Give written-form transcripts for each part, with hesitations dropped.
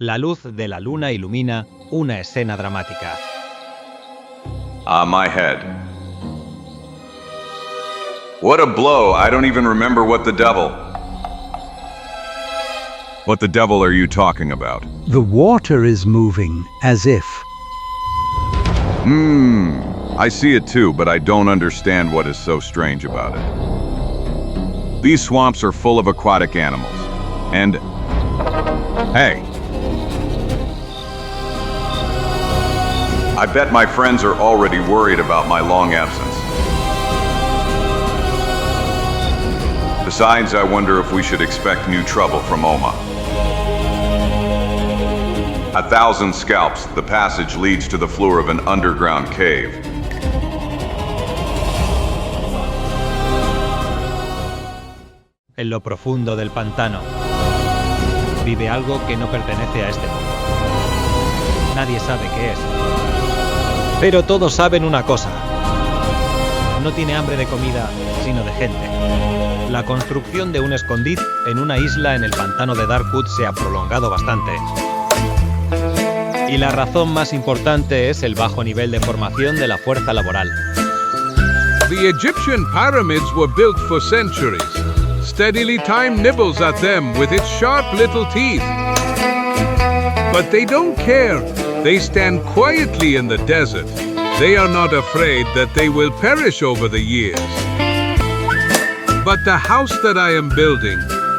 La luz de la luna ilumina una escena dramática. My head. What a blow, I don't even remember what the devil... What the devil are you talking about? The water is moving, as if. I see it too, but I don't understand what is so strange about it. These swamps are full of aquatic animals. And... Hey! I bet my friends are already worried about my long absence. Besides, I wonder if we should expect new trouble from Oma. 1,000 scalps, the passage leads to the floor of an underground cave. En lo profundo del pantano vive algo que no pertenece a este mundo. Nadie sabe qué es. Pero todos saben una cosa. No tiene hambre de comida, sino de gente. La construcción de un escondite en una isla en el pantano de Darkwood se ha prolongado bastante. Y la razón más importante es el bajo nivel de formación de la fuerza laboral. The Egyptian pyramids were built for centuries. Steadily time nibbles at them with its sharp little teeth. But they don't care. They stand quietly in the desert. They are not afraid that they will perish over the years. But the house that I am building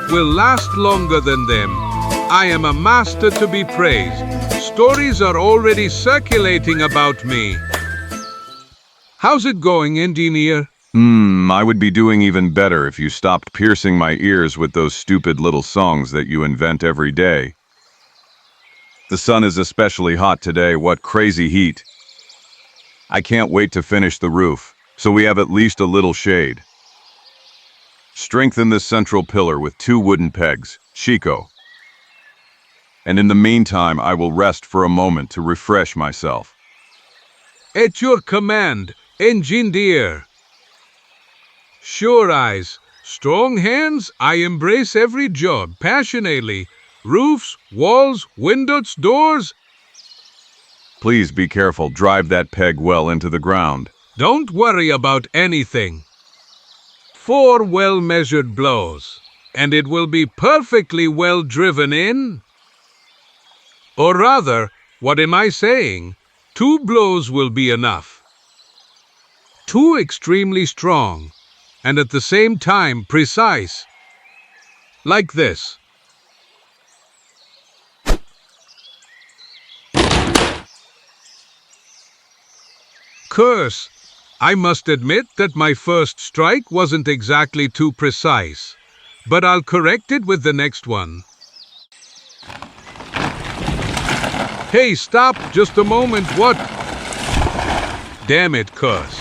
will last longer than them. I am a master to be praised. Stories are already circulating about me. How's it going, engineer? I would be doing even better if you stopped piercing my ears with those stupid little songs that you invent every day. The sun is especially hot today, what crazy heat. I can't wait to finish the roof, so we have at least a little shade. Strengthen this central pillar with 2 wooden pegs, Chico. And in the meantime, I will rest for a moment to refresh myself. At your command, engineer. Sure eyes, strong hands, I embrace every job passionately. Roofs, walls, windows, doors. Please be careful, drive that peg well into the ground. Don't worry about anything. 4 well-measured blows, and it will be perfectly well driven in. Or rather, what am I saying? 2 blows will be enough. 2 extremely strong, and at the same time precise. Like this. Curse! I must admit that my first strike wasn't exactly too precise, but I'll correct it with the next one. Hey, stop! Just a moment, what? Damn it, Curse.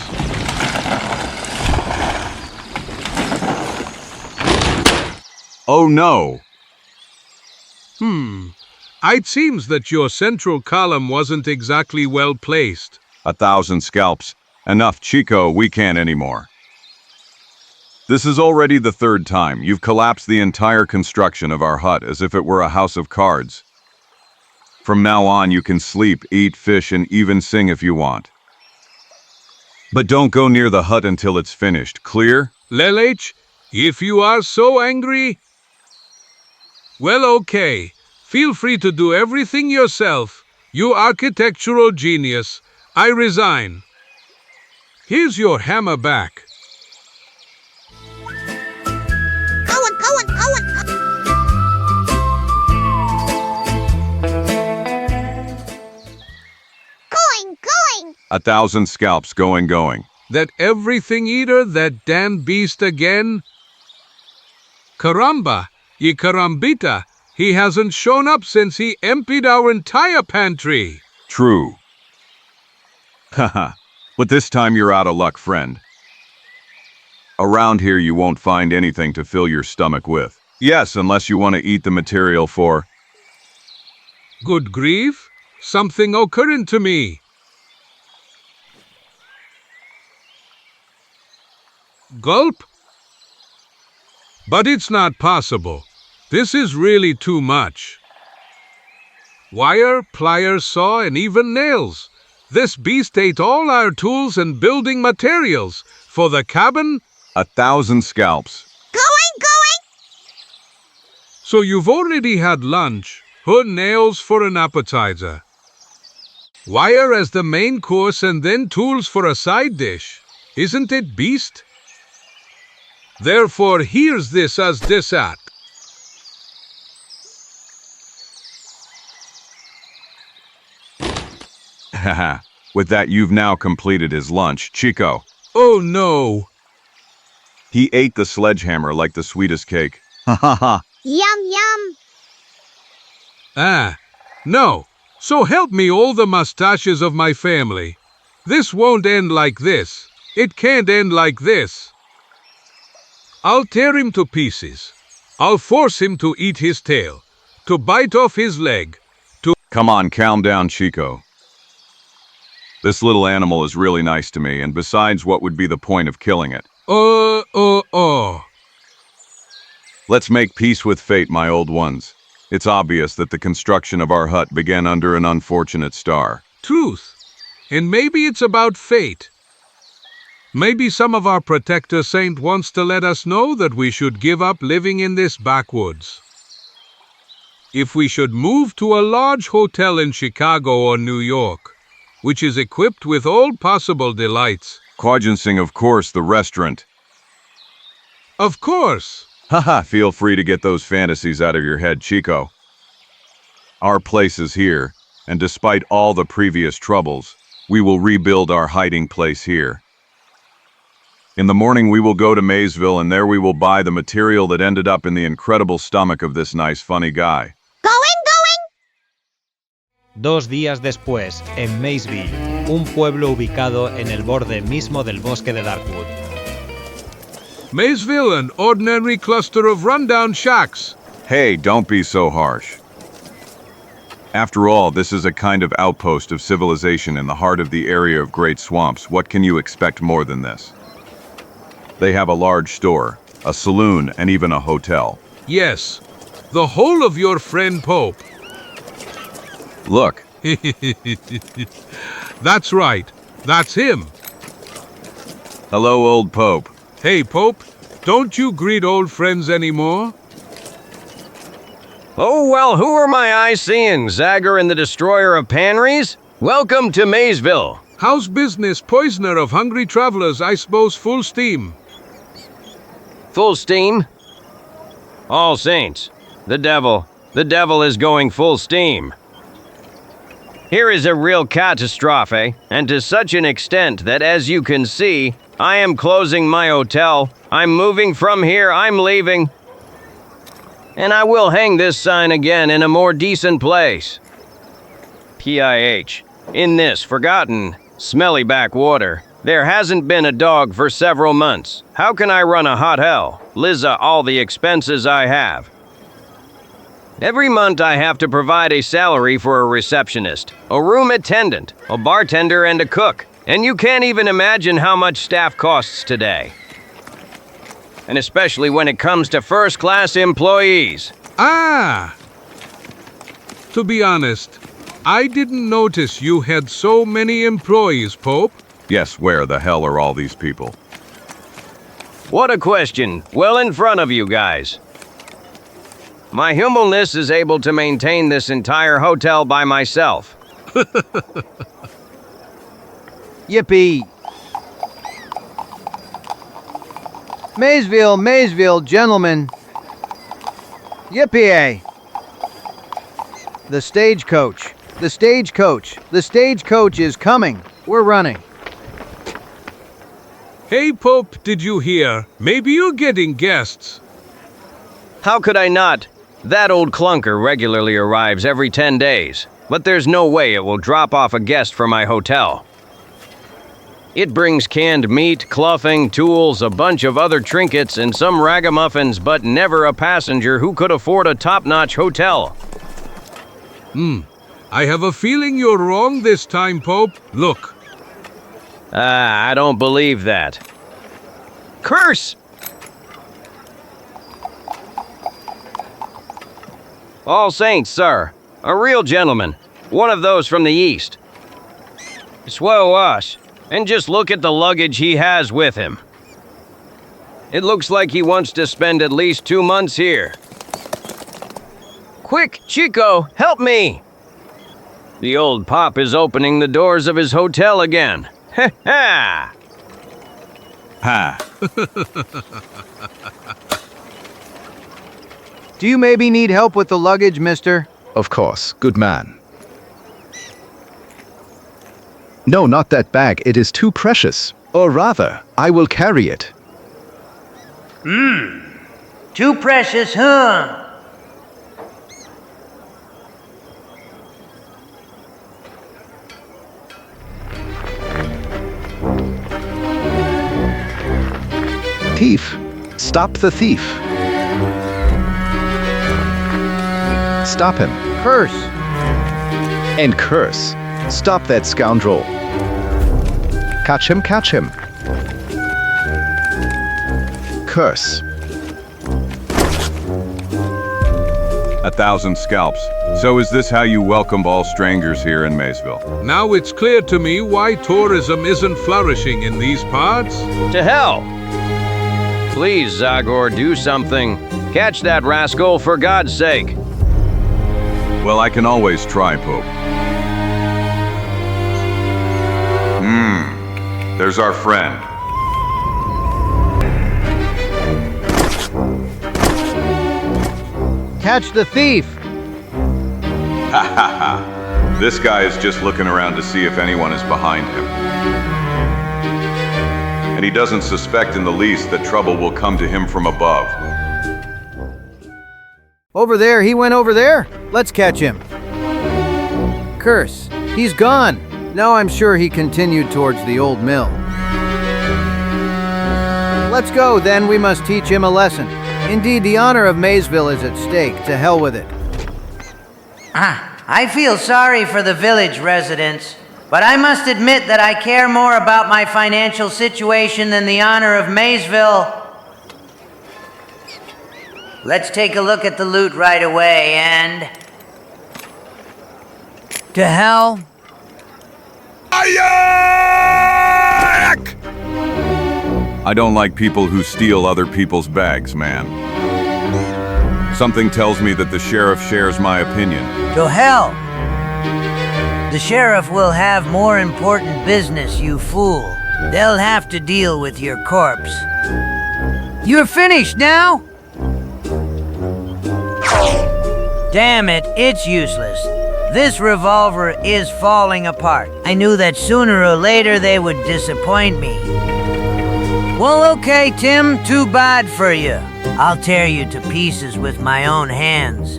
Oh no! It seems that your central column wasn't exactly well placed. 1,000 scalps. Enough, Chico, we can't anymore. This is already the 3rd time. You've collapsed the entire construction of our hut as if it were a house of cards. From now on, you can sleep, eat, fish, and even sing if you want. But don't go near the hut until it's finished. Clear? Lelech, if you are so angry... Well, okay. Feel free to do everything yourself. You architectural genius. I resign. Here's your hammer back. Going! 1,000 scalps, going. That everything eater, that damn beast again? Caramba, ye carambita, he hasn't shown up since he emptied our entire pantry. True. Haha, but this time you're out of luck, friend. Around here you won't find anything to fill your stomach with. Yes, unless you want to eat the material for... Good grief, something occurred to me. Gulp? But it's not possible. This is really too much. Wire, pliers, saw, and even nails. This beast ate all our tools and building materials. For the cabin, 1,000 scalps. Going! so you've already had lunch. Her nails for an appetizer. Wire as the main course and then tools for a side dish. Isn't it, beast? Therefore, here's this as dessert. Haha. With that, you've now completed his lunch, Chico. Oh no! He ate the sledgehammer like the sweetest cake. Ha ha ha. Yum! Ah, no. So help me all the mustaches of my family. This won't end like this. It can't end like this. I'll tear him to pieces. I'll force him to eat his tail, to bite off his leg, to... Come on, calm down, Chico. This little animal is really nice to me, and besides, what would be the point of killing it? Let's Let's make peace with fate, my old ones. It's obvious that the construction of our hut began under an unfortunate star. Truth. And maybe it's about fate. Maybe some of our protector saint wants to let us know that we should give up living in this backwoods. If we should move to a large hotel in Chicago or New York, which is equipped with all possible delights. Quagencing, of course, the restaurant. Of course. Haha, feel free to get those fantasies out of your head, Chico. Our place is here, and despite all the previous troubles, we will rebuild our hiding place here. In the morning we will go to Maysville, and there we will buy the material that ended up in the incredible stomach of this nice funny guy. Going! 2 días después, en Maysville, un pueblo ubicado en el borde mismo del bosque de Darkwood. Maysville, an ordinary cluster of rundown shacks. Hey, don't be so harsh. After all, this is a kind of outpost of civilization in the heart of the area of great swamps. What can you expect more than this? They have a large store, a saloon, and even a hotel. Yes, the whole of your friend Pope. Look, That's right, that's him. hello, old Pope. Hey, Pope, don't you greet old friends anymore? Oh, well, who are my eyes seeing? Zagor and the Destroyer of Panries? Welcome to Maysville. How's business, poisoner of hungry travelers? I suppose full steam. Full steam? All Saints. The devil is going full steam. Here is a real catastrophe, and to such an extent that, as you can see, I am closing my hotel. I'm moving from here, I'm leaving. And I will hang this sign again in a more decent place. PIH. In this forgotten, smelly backwater, there hasn't been a dog for several months. How can I run a hotel? Liza all the expenses I have. Every month I have to provide a salary for a receptionist, a room attendant, a bartender, and a cook. And you can't even imagine how much staff costs today. And especially when it comes to first-class employees. Ah! To be honest, I didn't notice you had so many employees, Pope. Yes, where the hell are all these people? What a question. Well in front of you guys. My humbleness is able to maintain this entire hotel by myself. Yippee! Maysville, gentlemen. Yippee! The stagecoach is coming. We're running. Hey, Pope, did you hear? Maybe you're getting guests. How could I not? That old clunker regularly arrives every 10 days, but there's no way it will drop off a guest for my hotel. It brings canned meat, clothing, tools, a bunch of other trinkets, and some ragamuffins, but never a passenger who could afford a top-notch hotel. I have a feeling you're wrong this time, Pope. Look. I don't believe that. Curse! All Saints, sir. A real gentleman. One of those from the East. Swell us. And just look at the luggage he has with him. It looks like he wants to spend at least 2 months here. Quick, Chico, help me! The old pop is opening the doors of his hotel again. Ha ha! Ha. Do you maybe need help with the luggage, mister? Of course, good man. No, not that bag. It is too precious. Or rather, I will carry it. Too precious, huh? Thief! Stop the thief! Stop him. Curse! And curse. Stop that scoundrel. Catch him, catch him. Curse. 1,000 scalps. So is this how you welcome all strangers here in Maysville? Now it's clear to me why tourism isn't flourishing in these parts. To hell! Please, Zagor, do something. Catch that rascal, for God's sake. Well, I can always try, Pope. There's our friend. Catch the thief! Ha ha ha. This guy is just looking around to see if anyone is behind him. And he doesn't suspect in the least that trouble will come to him from above. Over there, he went over there. Let's catch him. Curse, he's gone. Now I'm sure he continued towards the old mill. Let's go, then we must teach him a lesson. Indeed, the honor of Maysville is at stake. To hell with it. I feel sorry for the village residents, but I must admit that I care more about my financial situation than the honor of Maysville. Let's take a look at the loot right away, and... to hell. I don't like people who steal other people's bags, man. Something tells me that the sheriff shares my opinion. To hell. The sheriff will have more important business, you fool. They'll have to deal with your corpse. You're finished now? Damn it, it's useless. This revolver is falling apart. I knew that sooner or later they would disappoint me. Well, okay, Tim, too bad for you. I'll tear you to pieces with my own hands.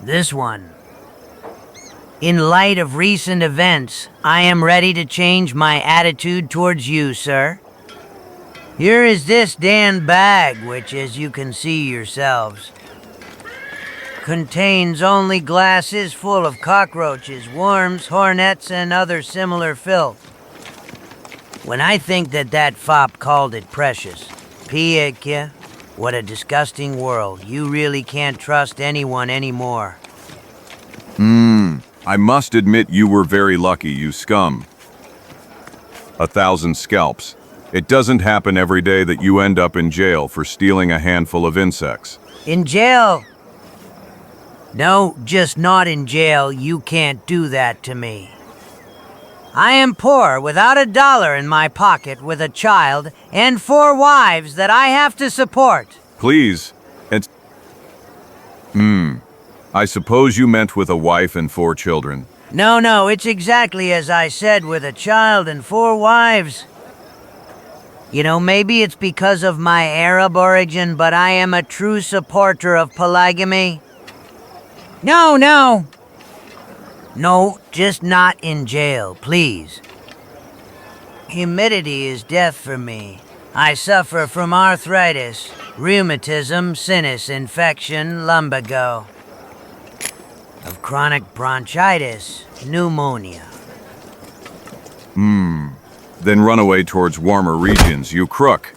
This one. In light of recent events, I am ready to change my attitude towards you, sir. Here is this Dan bag, which, as you can see yourselves, contains only glasses full of cockroaches, worms, hornets, and other similar filth. When I think that fop called it precious, Piekia, what a disgusting world. You really can't trust anyone anymore. I must admit you were very lucky, you scum. 1,000 scalps. It doesn't happen every day that you end up in jail for stealing a handful of insects. In jail? No, just not in jail. You can't do that to me. I am poor, without $1 in my pocket, with a child, and 4 wives that I have to support. Please, it's... I suppose you meant with a wife and 4 children. No, it's exactly as I said, with a child and 4 wives. You know, maybe it's because of my Arab origin, but I am a true supporter of polygamy. No, just not in jail, please. Humidity is death for me. I suffer from arthritis, rheumatism, sinus infection, lumbago, of chronic bronchitis, pneumonia. Then run away towards warmer regions, you crook.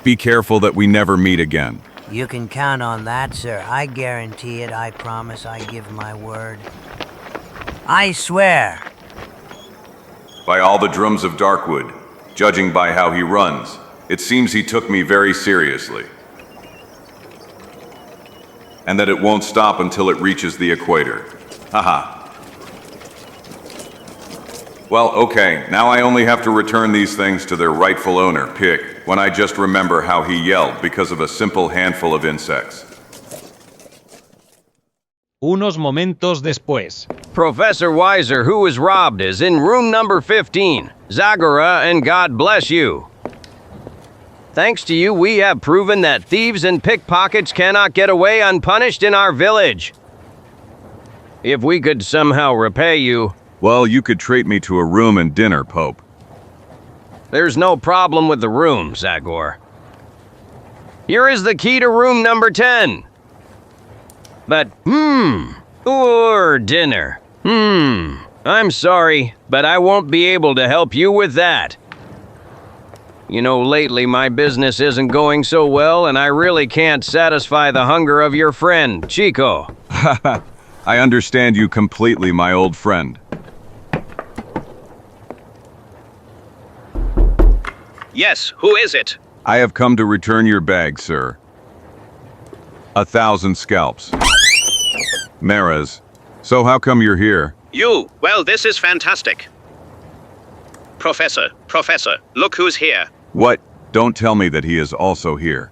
Be careful that we never meet again. You can count on that, sir. I guarantee it. I promise. I give my word. I swear. By all the drums of Darkwood, judging by how he runs, it seems he took me very seriously. And that it won't stop until it reaches the equator. Haha. Well, okay, now I only have to return these things to their rightful owner, Pig, when I just remember how he yelled because of a simple handful of insects. Unos momentos después. Professor Weiser, who was robbed, is in room number 15. Zagor EN, God bless you. Thanks to you, we have proven that thieves and pickpockets cannot get away unpunished in our village. If we could somehow repay you... Well, you could treat me to a room and dinner, Pope. There's no problem with the room, Zagor. Here is the key to room number 10. But, or dinner. I'm sorry, but I won't be able to help you with that. You know, lately my business isn't going so well, and I really can't satisfy the hunger of your friend, Chico. I understand you completely, my old friend. Yes, who is it? I have come to return your bag, sir. 1,000 scalps. Maras. So how come you're here? Well, this is fantastic. Professor, look who's here. What? Don't tell me that he is also here.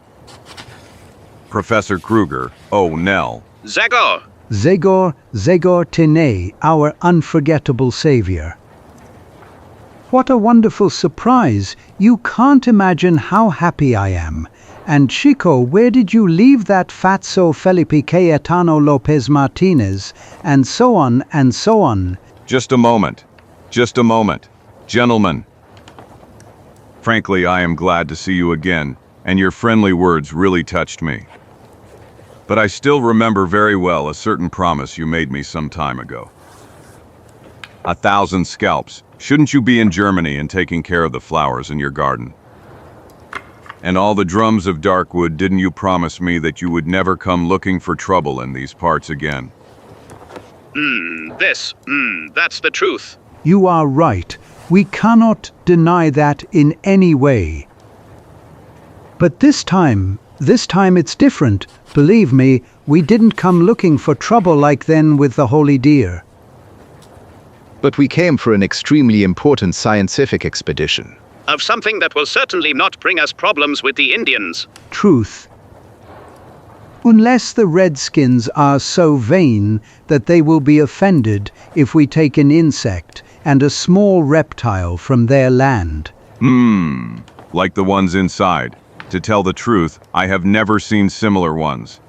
Professor Kruger. Oh, Nell. Zagor. Zagor tiene, our unforgettable savior. What a wonderful surprise. You can't imagine how happy I am. And Chico, where did you leave that fatso Felipe Cayetano Lopez Martinez? And so on and so on. Just a moment. Gentlemen. Frankly, I am glad to see you again, and your friendly words really touched me. But I still remember very well a certain promise you made me some time ago. 1,000 scalps. Shouldn't you be in Germany and taking care of the flowers in your garden? And all the drums of Darkwood, didn't you promise me that you would never come looking for trouble in these parts again? That's the truth. You are right. We cannot deny that in any way. But this time it's different. Believe me, we didn't come looking for trouble like then with the holy deer. But we came for an extremely important scientific expedition. Of something that will certainly not bring us problems with the Indians. Truth. Unless the Redskins are so vain that they will be offended if we take an insect and a small reptile from their land. Like the ones inside. To tell the truth, I have never seen similar ones.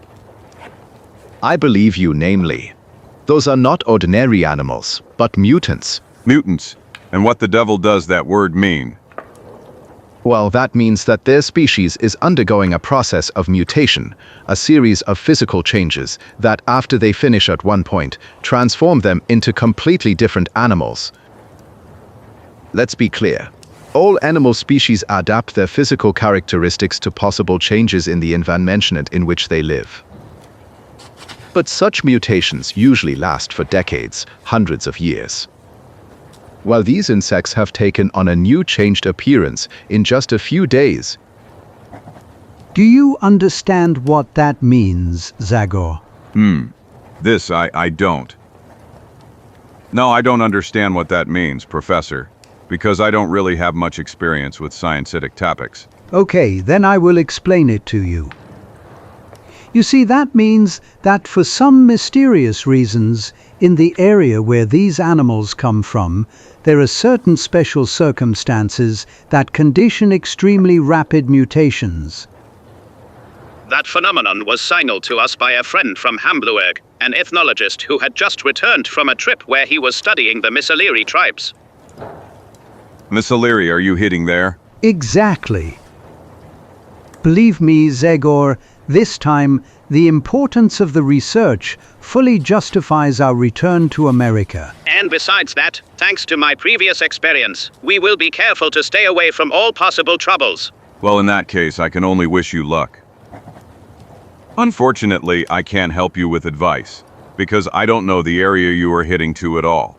I believe you, namely. Those are not ordinary animals, but mutants. Mutants? And what the devil does that word mean? Well, that means that their species is undergoing a process of mutation, a series of physical changes that, after they finish at one point, transform them into completely different animals. Let's be clear. All animal species adapt their physical characteristics to possible changes in the environment in which they live. But such mutations usually last for decades, hundreds of years. While these insects have taken on a new changed appearance in just a few days. Do you understand what that means, Zagor? This I don't. No, I don't understand what that means, Professor, because I don't really have much experience with scientific topics. Okay, then I will explain it to you. You see, that means that for some mysterious reasons, in the area where these animals come from, there are certain special circumstances that condition extremely rapid mutations. That phenomenon was signaled to us by a friend from Hamburg, an ethnologist who had just returned from a trip where he was studying the Missiliri tribes. Missiliri, are you hitting there? Exactly. Believe me, Zagor, this time, the importance of the research fully justifies our return to America. And besides that, thanks to my previous experience, we will be careful to stay away from all possible troubles. Well, in that case, I can only wish you luck. Unfortunately, I can't help you with advice, because I don't know the area you are heading to at all.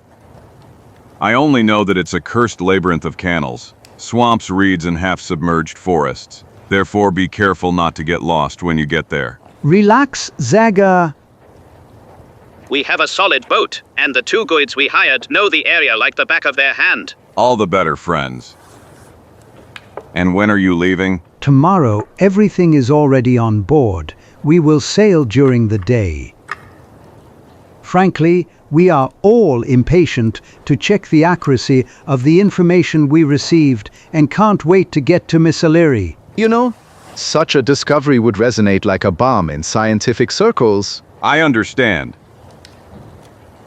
I only know that it's a cursed labyrinth of canals, swamps, reeds, and half-submerged forests. Therefore, be careful not to get lost when you get there. Relax, Zagor. We have a solid boat, and the two guides we hired know the area like the back of their hand. All the better, friends. And when are you leaving? Tomorrow, everything is already on board. We will sail during the day. Frankly, we are all impatient to check the accuracy of the information we received and can't wait to get to Miss O'Leary. You know, such a discovery would resonate like a bomb in scientific circles. I understand.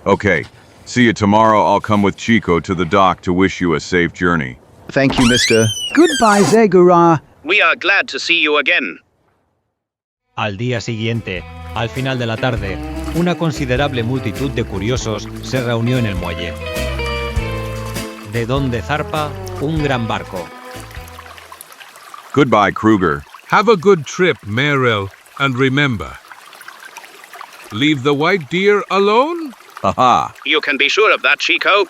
Okay, see you tomorrow. I'll come with Chico to the dock to wish you a safe journey. Thank you, Mr. Goodbye, Zagor. We are glad to see you again. Al día siguiente, al final de la tarde, una considerable multitud de curiosos se reunió en el muelle. De donde zarpa un gran barco. Goodbye, Kruger. Have a good trip, Merrill, and remember, leave the white deer alone? Aha. You can be sure of that, Chico.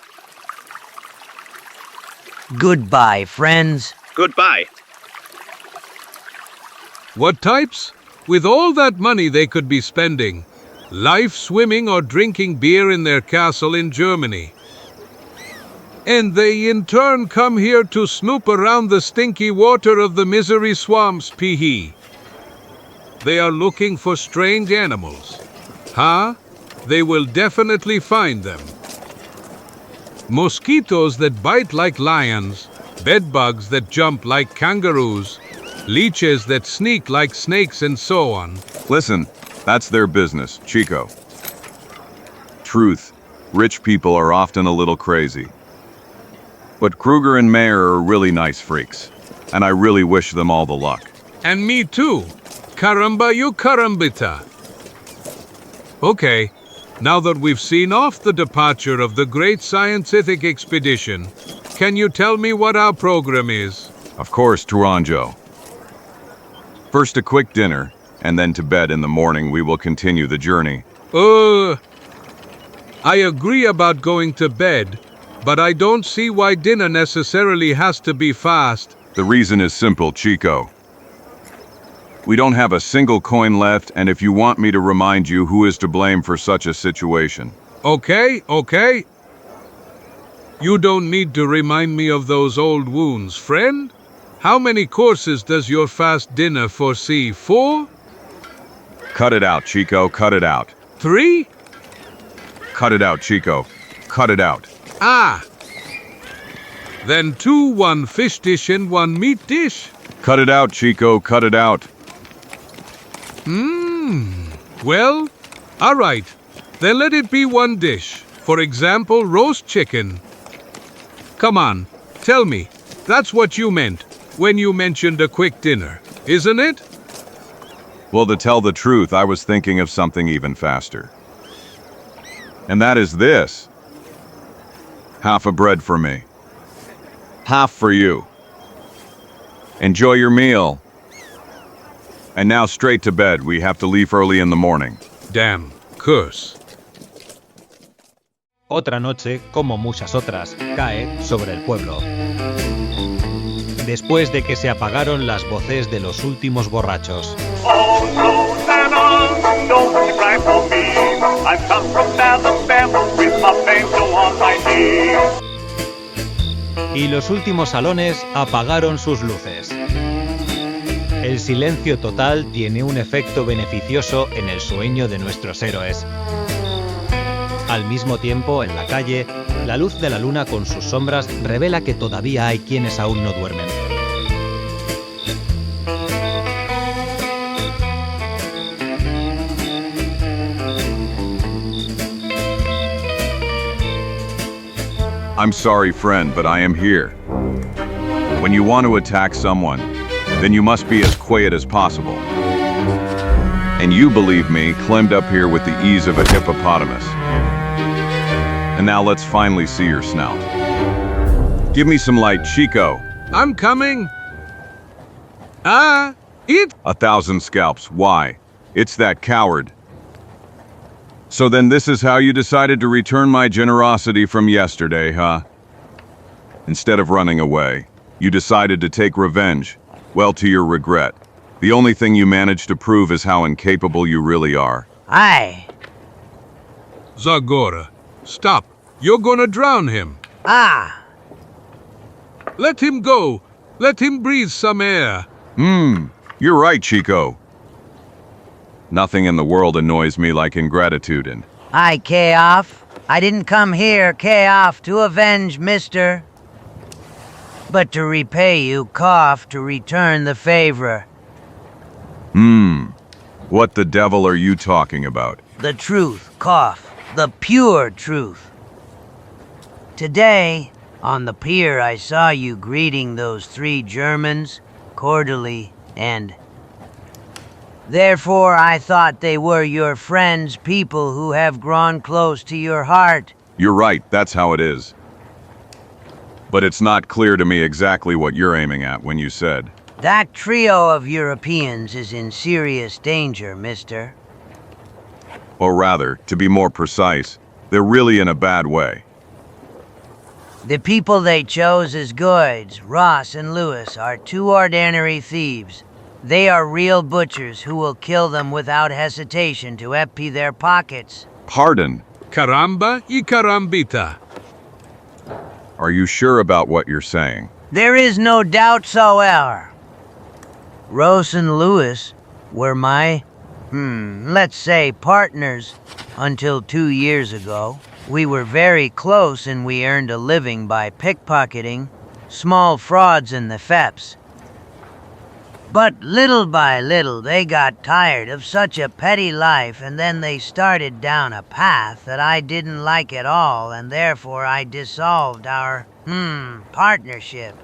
Goodbye, friends. Goodbye. What types? With all that money they could be spending, life swimming or drinking beer in their castle in Germany. And they in turn come here to snoop around the stinky water of the misery swamps, pee-hee. They are looking for strange animals. Huh? They will definitely find them. Mosquitoes that bite like lions, bedbugs that jump like kangaroos, leeches that sneak like snakes, and so on. Listen, that's their business, Chico. Truth, rich people are often a little crazy. But Kruger and Mayer are really nice freaks, and I really wish them all the luck. And me too. Caramba, you carambita. Okay, now that we've seen off the departure of the great scientific expedition, can you tell me what our program is? Of course, Tourangeau. First a quick dinner, and then to bed. In the morning we will continue the journey. I agree about going to bed, but I don't see why dinner necessarily has to be fast. The reason is simple, Chico. We don't have a single coin left, and if you want me to remind you who is to blame for such a situation. Okay. You don't need to remind me of those old wounds, friend. How many courses does your fast dinner foresee? 4? Cut it out, Chico, cut it out. 3? Cut it out, Chico. Cut it out. Ah! Then 2, 1 fish dish and 1 meat dish? Cut it out, Chico, cut it out. Well, all right. Then let it be 1 dish. For example, roast chicken. Come on, tell me, that's what you meant when you mentioned a quick dinner, isn't it? Well, to tell the truth, I was thinking of something even faster. And that is this. Half a bread for me. Half for you. Enjoy your meal. And now straight to bed. We have to leave early in the morning. Damn curse. Otra noche, como muchas otras, cae sobre el pueblo. Después de que se apagaron las voces de los últimos borrachos. Y los últimos salones apagaron sus luces. El silencio total tiene un efecto beneficioso en el sueño de nuestros héroes. Al mismo tiempo, en la calle, la luz de la luna con sus sombras revela que todavía hay quienes aún no duermen. I'm sorry, friend, but I am here. When you want to attack someone, then you must be as quiet as possible. And you, believe me, climbed up here with the ease of a hippopotamus. And now let's finally see your snout. Give me some light, Chico. I'm coming. It 1,000 scalps, why? It's that coward. So then this is how you decided to return my generosity from yesterday, huh? Instead of running away, you decided to take revenge. Well, to your regret. The only thing you managed to prove is how incapable you really are. Aye. Zagor, stop. You're gonna drown him. Ah. Let him go. Let him breathe some air. You're right, Chico. Nothing in the world annoys me like ingratitude and... Aye, K-off. I didn't come here, K-off, to avenge, mister. But to repay you, cough, to return the favor. What the devil are you talking about? The truth, cough. The pure truth. Today, on the pier, I saw you greeting those 3 Germans, cordially, and... Therefore, I thought they were your friends, people who have grown close to your heart. You're right, that's how it is. But it's not clear to me exactly what you're aiming at when you said... That trio of Europeans is in serious danger, mister. Or rather, to be more precise, they're really in a bad way. The people they chose as guides, Ross and Lewis, are 2 ordinary thieves. They are real butchers who will kill them without hesitation to empty their pockets. Pardon? Caramba y carambita. Are you sure about what you're saying? There is no doubt soever. Ross and Lewis were my, let's say partners, until 2 years ago. We were very close and we earned a living by pickpocketing, small frauds and the thefts. But little by little they got tired of such a petty life and then they started down a path that I didn't like at all and therefore I dissolved our, partnership.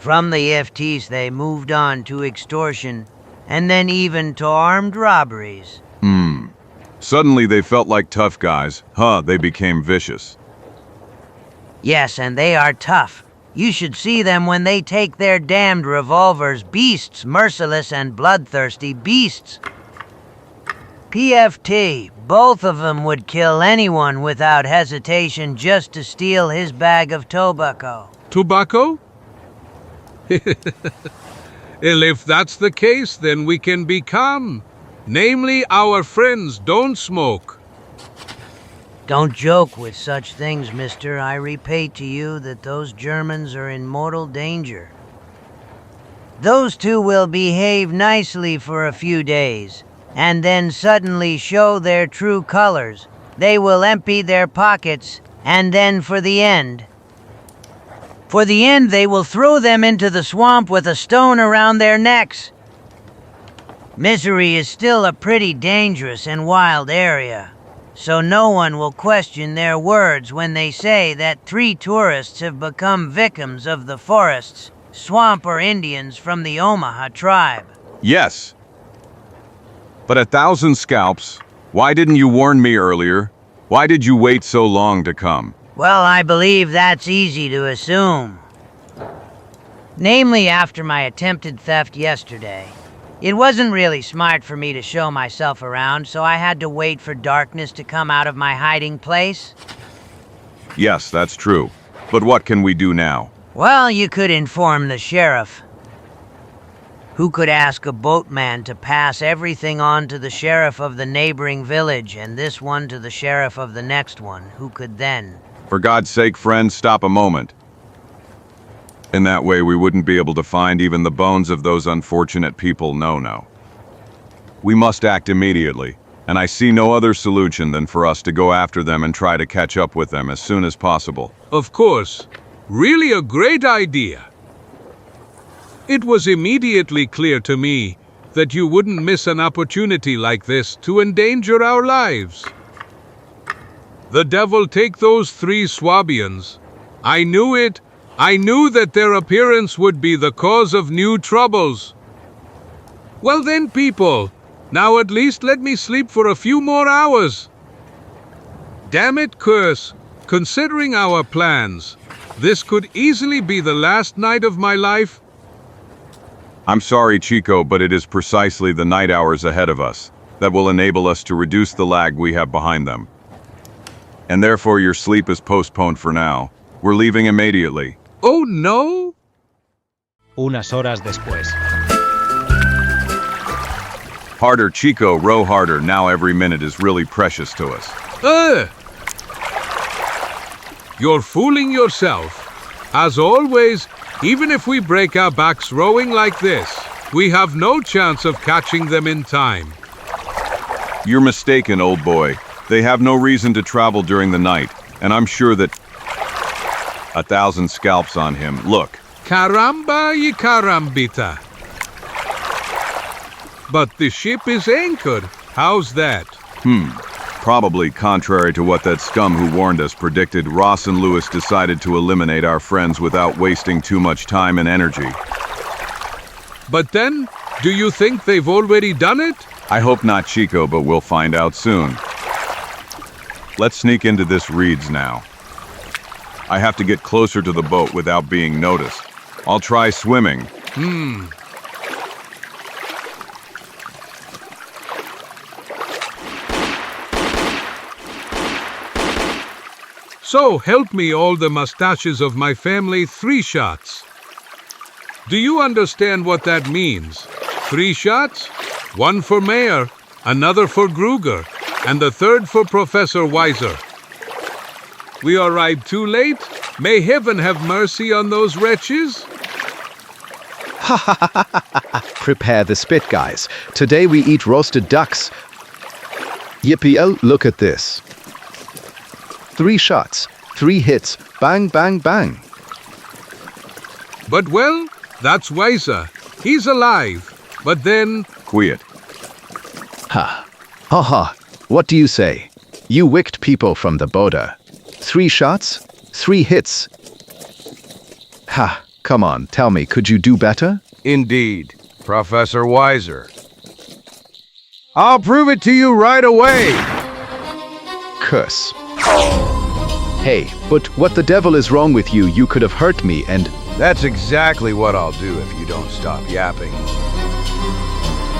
From the FTs they moved on to extortion and then even to armed robberies. Suddenly they felt like tough guys. They became vicious. Yes, and they are tough. You should see them when they take their damned revolvers. Beasts, merciless and bloodthirsty beasts. PFT, both of them would kill anyone without hesitation just to steal his bag of tobacco. Tobacco? Well, if that's the case, then we can be calm. Namely, our friends don't smoke. Don't joke with such things, mister. I repeat to you that those Germans are in mortal danger. Those 2 will behave nicely for a few days, and then suddenly show their true colors. They will empty their pockets, and then for the end, they will throw them into the swamp with a stone around their necks. Misery is still a pretty dangerous and wild area, so no one will question their words when they say that 3 tourists have become victims of the forests, swamp or Indians from the Omaha tribe. Yes. But 1,000 scalps? Why didn't you warn me earlier? Why did you wait so long to come? Well, I believe that's easy to assume. Namely, after my attempted theft yesterday. It wasn't really smart for me to show myself around, so I had to wait for darkness to come out of my hiding place. Yes, that's true. But what can we do now? Well, you could inform the sheriff, who could ask a boatman to pass everything on to the sheriff of the neighboring village, and this one to the sheriff of the next one, who could then... For God's sake, friend, stop a moment. In that way, we wouldn't be able to find even the bones of those unfortunate people. No. We must act immediately, and I see no other solution than for us to go after them and try to catch up with them as soon as possible. Of course. Really a great idea. It was immediately clear to me that you wouldn't miss an opportunity like this to endanger our lives. The devil take those 3 Swabians. I knew it. I knew that their appearance would be the cause of new troubles. Well then, people, now at least let me sleep for a few more hours. Damn it, curse, considering our plans, this could easily be the last night of my life. I'm sorry, Chico, but it is precisely the night hours ahead of us that will enable us to reduce the lag we have behind them. And therefore your sleep is postponed for now. We're leaving immediately. Oh no? Unas horas después. Harder, Chico, row harder. Now every minute is really precious to us. You're fooling yourself. As always, even if we break our backs rowing like this, we have no chance of catching them in time. You're mistaken, old boy. They have no reason to travel during the night, and I'm sure that 1,000 scalps on him. Look. Caramba y carambita. But the ship is anchored. How's that? Probably contrary to what that scum who warned us predicted, Ross and Lewis decided to eliminate our friends without wasting too much time and energy. But then, do you think they've already done it? I hope not, Chico, but we'll find out soon. Let's sneak into this reeds now. I have to get closer to the boat without being noticed. I'll try swimming. So help me all the mustaches of my family 3 shots. Do you understand what that means? 3 shots? 1 for Mayor, another for Gruger, and the 3rd for Professor Weiser. We arrived too late? May heaven have mercy on those wretches? Prepare the spit, guys. Today we eat roasted ducks. Yippee, oh, look at this. 3 shots, 3 hits, bang, bang, bang. But well, that's Weiser. He's alive. But then... Quiet. Ha. Ha ha. What do you say? You wicked people from the border. 3 shots, 3 hits. Ha. Come on, tell me, could you do better? Indeed, Professor Weiser. I'll prove it to you right away! Curse. Hey, but what the devil is wrong with you? You could have hurt me and... That's exactly what I'll do if you don't stop yapping.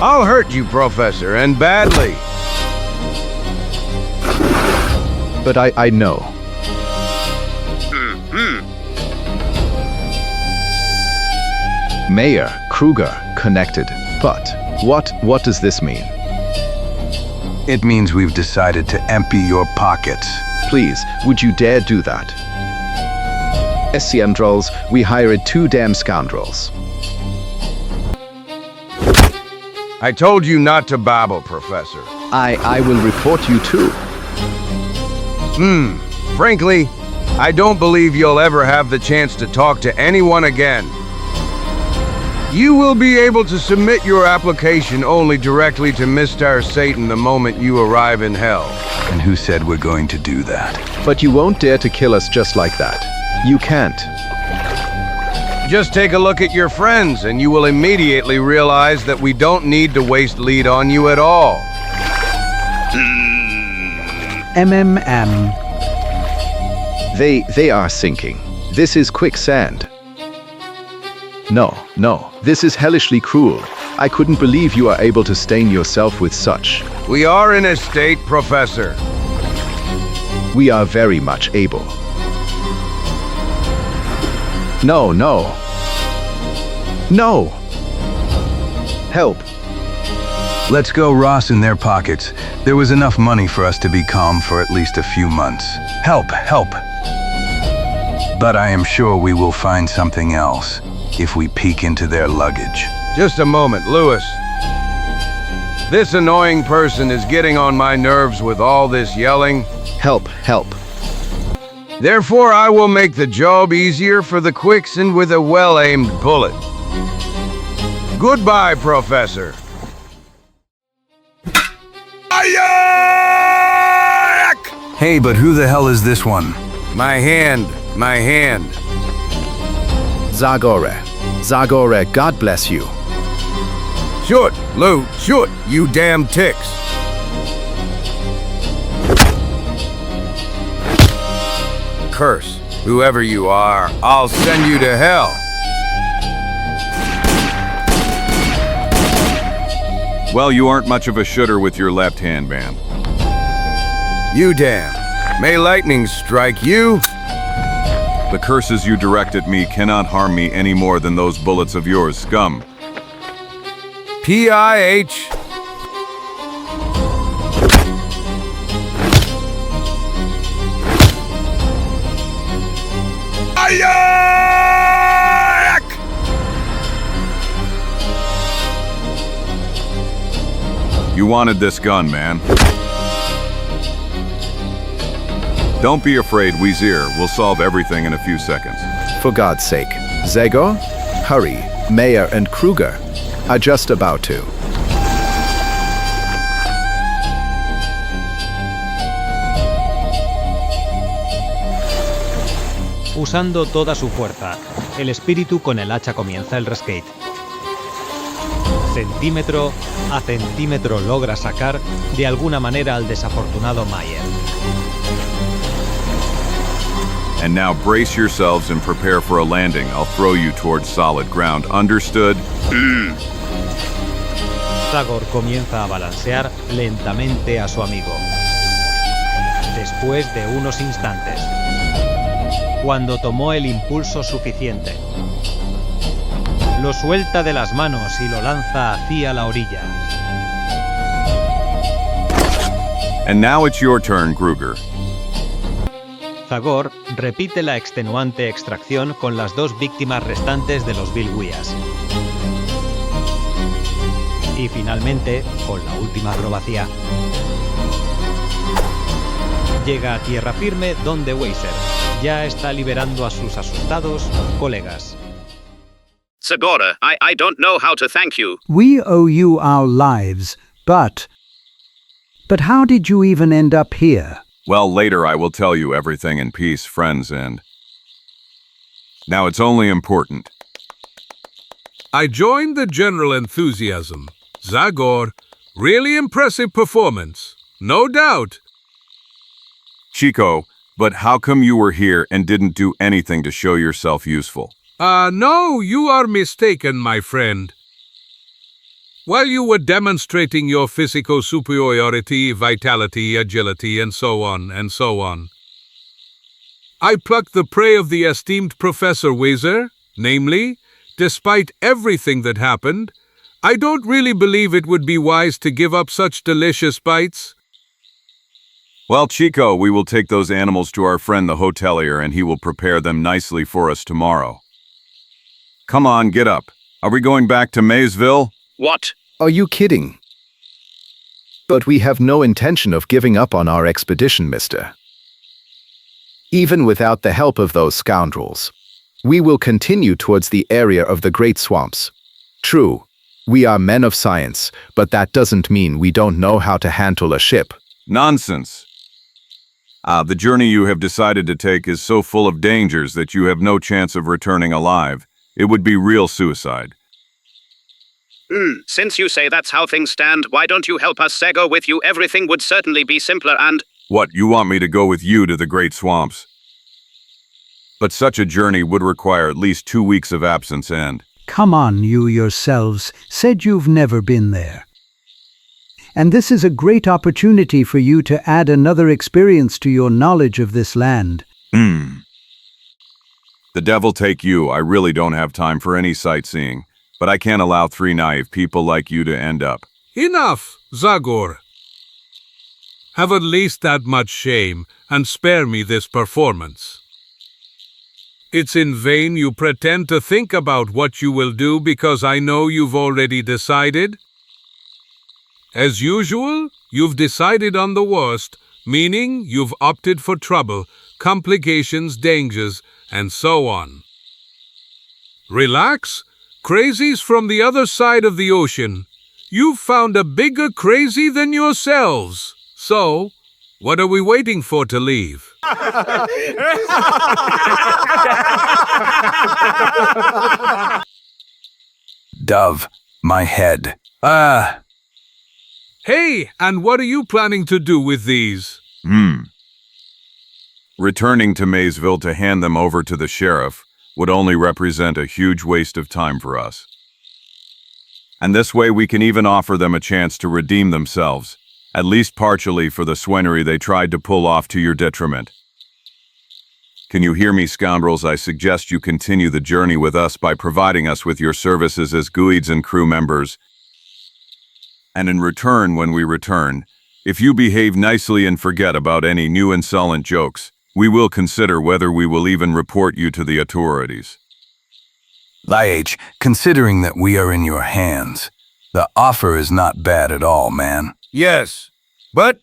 I'll hurt you, Professor, and badly. But I know. Mayor, Kruger, connected. But what does this mean? It means we've decided to empty your pockets. Please, would you dare do that? Scoundrels, we hired 2 damn scoundrels. I told you not to babble, Professor. I will report you too. Frankly, I don't believe you'll ever have the chance to talk to anyone again. You will be able to submit your application only directly to Mr. Satan the moment you arrive in hell. And who said we're going to do that? But you won't dare to kill us just like that. You can't. Just take a look at your friends and you will immediately realize that we don't need to waste lead on you at all. MMM. They are sinking. This is quicksand. No, this is hellishly cruel. I couldn't believe you are able to stain yourself with such. We are in a state, Professor. We are very much able. No. Help. Let's go, Ross, in their pockets. There was enough money for us to be calm for at least a few months. Help. But I am sure we will find something else if we peek into their luggage. Just a moment, Lewis. This annoying person is getting on my nerves with all this yelling. Help. Therefore, I will make the job easier for the quicksand with a well-aimed bullet. Goodbye, Professor. Hey, but who the hell is this one? My hand. Zagor, God bless you. Shoot, Lou, shoot, you damn ticks. Curse, whoever you are, I'll send you to hell. Well, you aren't much of a shooter with your left hand, man. You damn. May lightning strike you. The curses you direct at me cannot harm me any more than those bullets of yours, scum. P.I.H. Ayak! You wanted this gun, man. Don't be afraid, Weezer. We'll solve everything in a few seconds. For God's sake, Zagor, hurry. Mayer and Kruger are just about to. Usando toda su fuerza, el espíritu con el hacha comienza el rescate. Centímetro a centímetro logra sacar de alguna manera al desafortunado Mayer. And now brace yourselves and prepare for a landing. I'll throw you towards solid ground. Understood? Zagor comienza a balancear lentamente a su amigo. Después de unos instantes, cuando tomó el impulso suficiente, lo suelta de las manos y lo lanza hacia la orilla. And now it's your turn, Kruger. Zagor repite la extenuante extracción con las dos víctimas restantes de los bilguías. Y finalmente, con la última acrobacia, llega a tierra firme donde Weiser ya está liberando a sus asustados colegas. Zagor, I don't know how to thank you. We owe you our lives, but how did you even end up here? Well, later I will tell you everything in peace, friends, and... Now it's only important. I joined the general enthusiasm. Zagor, really impressive performance. No doubt. Chico, but how come you were here and didn't do anything to show yourself useful? No, you are mistaken, my friend. While you were demonstrating your physical superiority, vitality, agility, and so on, I plucked the prey of the esteemed Professor Weiser, namely, despite everything that happened, I don't really believe it would be wise to give up such delicious bites. Well, Chico, we will take those animals to our friend the hotelier and he will prepare them nicely for us tomorrow. Come on, get up. Are we going back to Maysville? What? Are you kidding? But we have no intention of giving up on our expedition, mister. Even without the help of those scoundrels, we will continue towards the area of the Great Swamps. True, we are men of science, but that doesn't mean we don't know how to handle a ship. Nonsense. The journey you have decided to take is so full of dangers that you have no chance of returning alive. It would be real suicide. Since you say that's how things stand, why don't you help us, Zagor? With you, everything would certainly be simpler and... What, you want me to go with you to the Great Swamps? But such a journey would require at least 2 weeks of absence and... Come on, you yourselves said you've never been there. And this is a great opportunity for you to add another experience to your knowledge of this land. The devil take you, I really don't have time for any sightseeing. But I can't allow 3 naive people like you to end up. Enough, Zagor. Have at least that much shame, and spare me this performance. It's in vain you pretend to think about what you will do because I know you've already decided. As usual, you've decided on the worst, meaning you've opted for trouble, complications, dangers, and so on. Relax. Crazies from the other side of the ocean. You've found a bigger crazy than yourselves. So, what are we waiting for to leave? Dove, my head. Hey, and what are you planning to do with these? Returning to Maysville to hand them over to the sheriff would only represent a huge waste of time for us. And this way we can even offer them a chance to redeem themselves, at least partially for the swenery they tried to pull off to your detriment. Can you hear me, scoundrels? I suggest you continue the journey with us by providing us with your services as guides and crew members. And in return, when we return, if you behave nicely and forget about any new insolent jokes, we will consider whether we will even report you to the authorities. Liage, considering that we are in your hands, the offer is not bad at all, man. Yes, but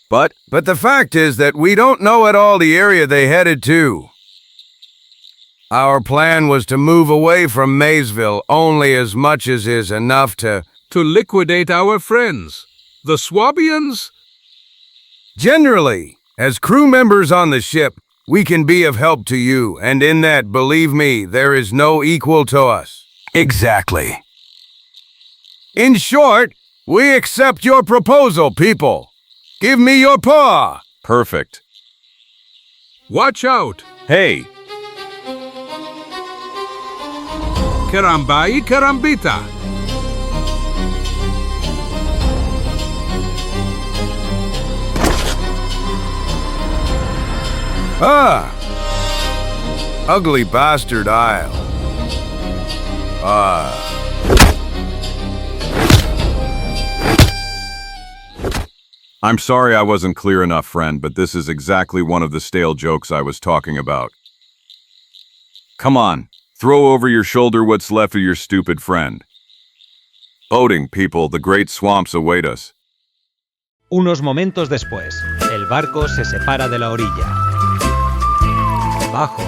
But the fact is that we don't know at all the area they headed to. Our plan was to move away from Maysville only as much as is enough to liquidate our friends, the Swabians? Generally, as crew members on the ship, we can be of help to you, and in that, believe me, there is no equal to us. Exactly. In short, we accept your proposal, people. Give me your paw. perfect. Watch out! Hey, Caramba y carambita! Ah! Ugly bastard Isle. I'm sorry I wasn't clear enough, friend, but this is exactly one of the stale jokes I was talking about. Come on, throw over your shoulder what's left of your stupid friend. Boating, people, the great swamps await us. Unos momentos después, el barco se separa de la orilla. Bajo,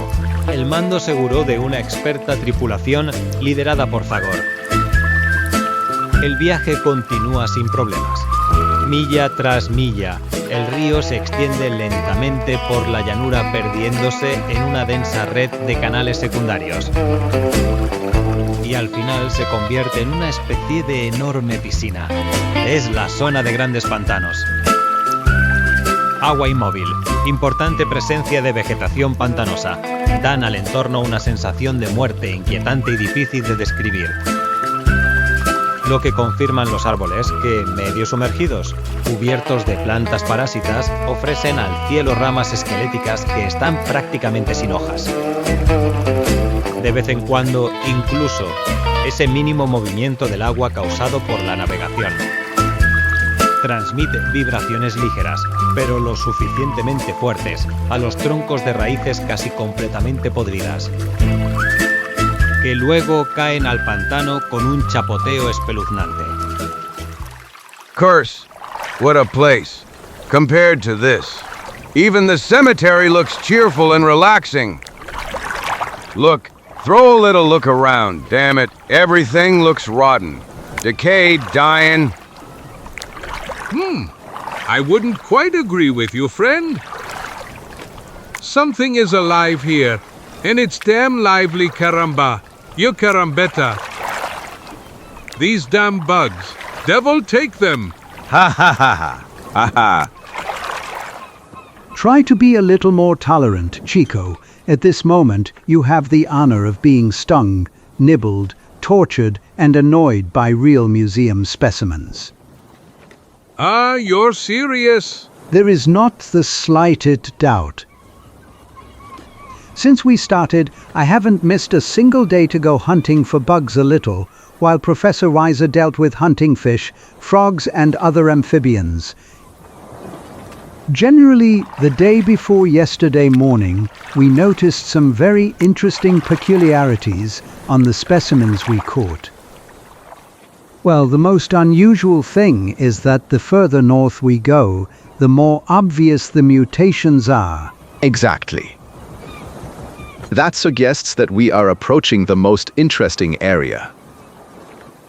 el mando seguro de una experta tripulación liderada por Zagor. El viaje continúa sin problemas. Milla tras milla, el río se extiende lentamente por la llanura perdiéndose en una densa red de canales secundarios. Y al final se convierte en una especie de enorme piscina. Es la zona de grandes pantanos. Agua inmóvil, importante presencia de vegetación pantanosa, dan al entorno una sensación de muerte inquietante y difícil de describir. Lo que confirman los árboles que, medio sumergidos, cubiertos de plantas parásitas, ofrecen al cielo ramas esqueléticas que están prácticamente sin hojas. De vez en cuando, incluso, ese mínimo movimiento del agua causado por la navegación. Transmite vibraciones ligeras, pero lo suficientemente fuertes, a los troncos de raíces casi completamente podridas, que luego caen al pantano con un chapoteo espeluznante. Curse, what a place. Compared to this, even the cemetery looks cheerful and relaxing. Look, throw a little look around, damn it. Everything looks rotten. Decayed, dying. I wouldn't quite agree with you, friend. Something is alive here, and it's damn lively, caramba. You carambetta. These damn bugs. Devil take them. Ha ha ha ha. Ha ha. Try to be a little more tolerant, Chico. At this moment, you have the honor of being stung, nibbled, tortured, and annoyed by real museum specimens. Ah, you're serious? There is not the slightest doubt. Since we started, I haven't missed a single day to go hunting for bugs a little, while Professor Weiser dealt with hunting fish, frogs, and other amphibians. Generally, the day before yesterday morning, we noticed some very interesting peculiarities on the specimens we caught. Well, the most unusual thing is that the further north we go, the more obvious the mutations are. Exactly. That suggests that we are approaching the most interesting area.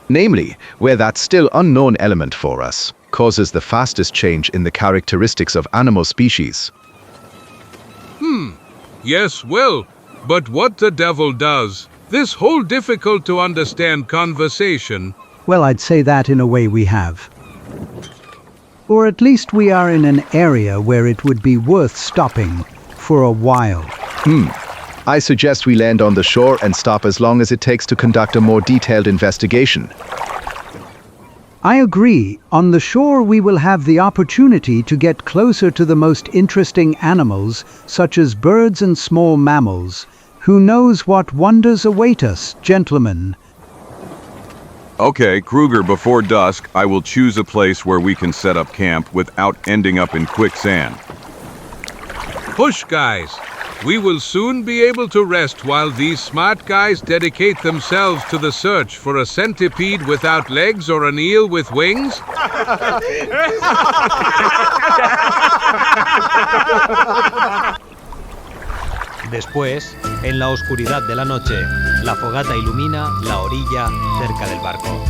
Namely, where that still unknown element for us causes the fastest change in the characteristics of animal species. Yes, well, but what the devil does? This whole difficult to understand conversation. Well, I'd say that in a way we have. Or at least we are in an area where it would be worth stopping for a while. I suggest we land on the shore and stop as long as it takes to conduct a more detailed investigation. I agree. On the shore we will have the opportunity to get closer to the most interesting animals, such as birds and small mammals. Who knows what wonders await us, gentlemen? Okay, Kruger, before dusk, I will choose a place where we can set up camp without ending up in quicksand. Push, guys. We will soon be able to rest while these smart guys dedicate themselves to the search for a centipede without legs or an eel with wings. Después, en la oscuridad de la noche, la fogata ilumina la orilla cerca del barco.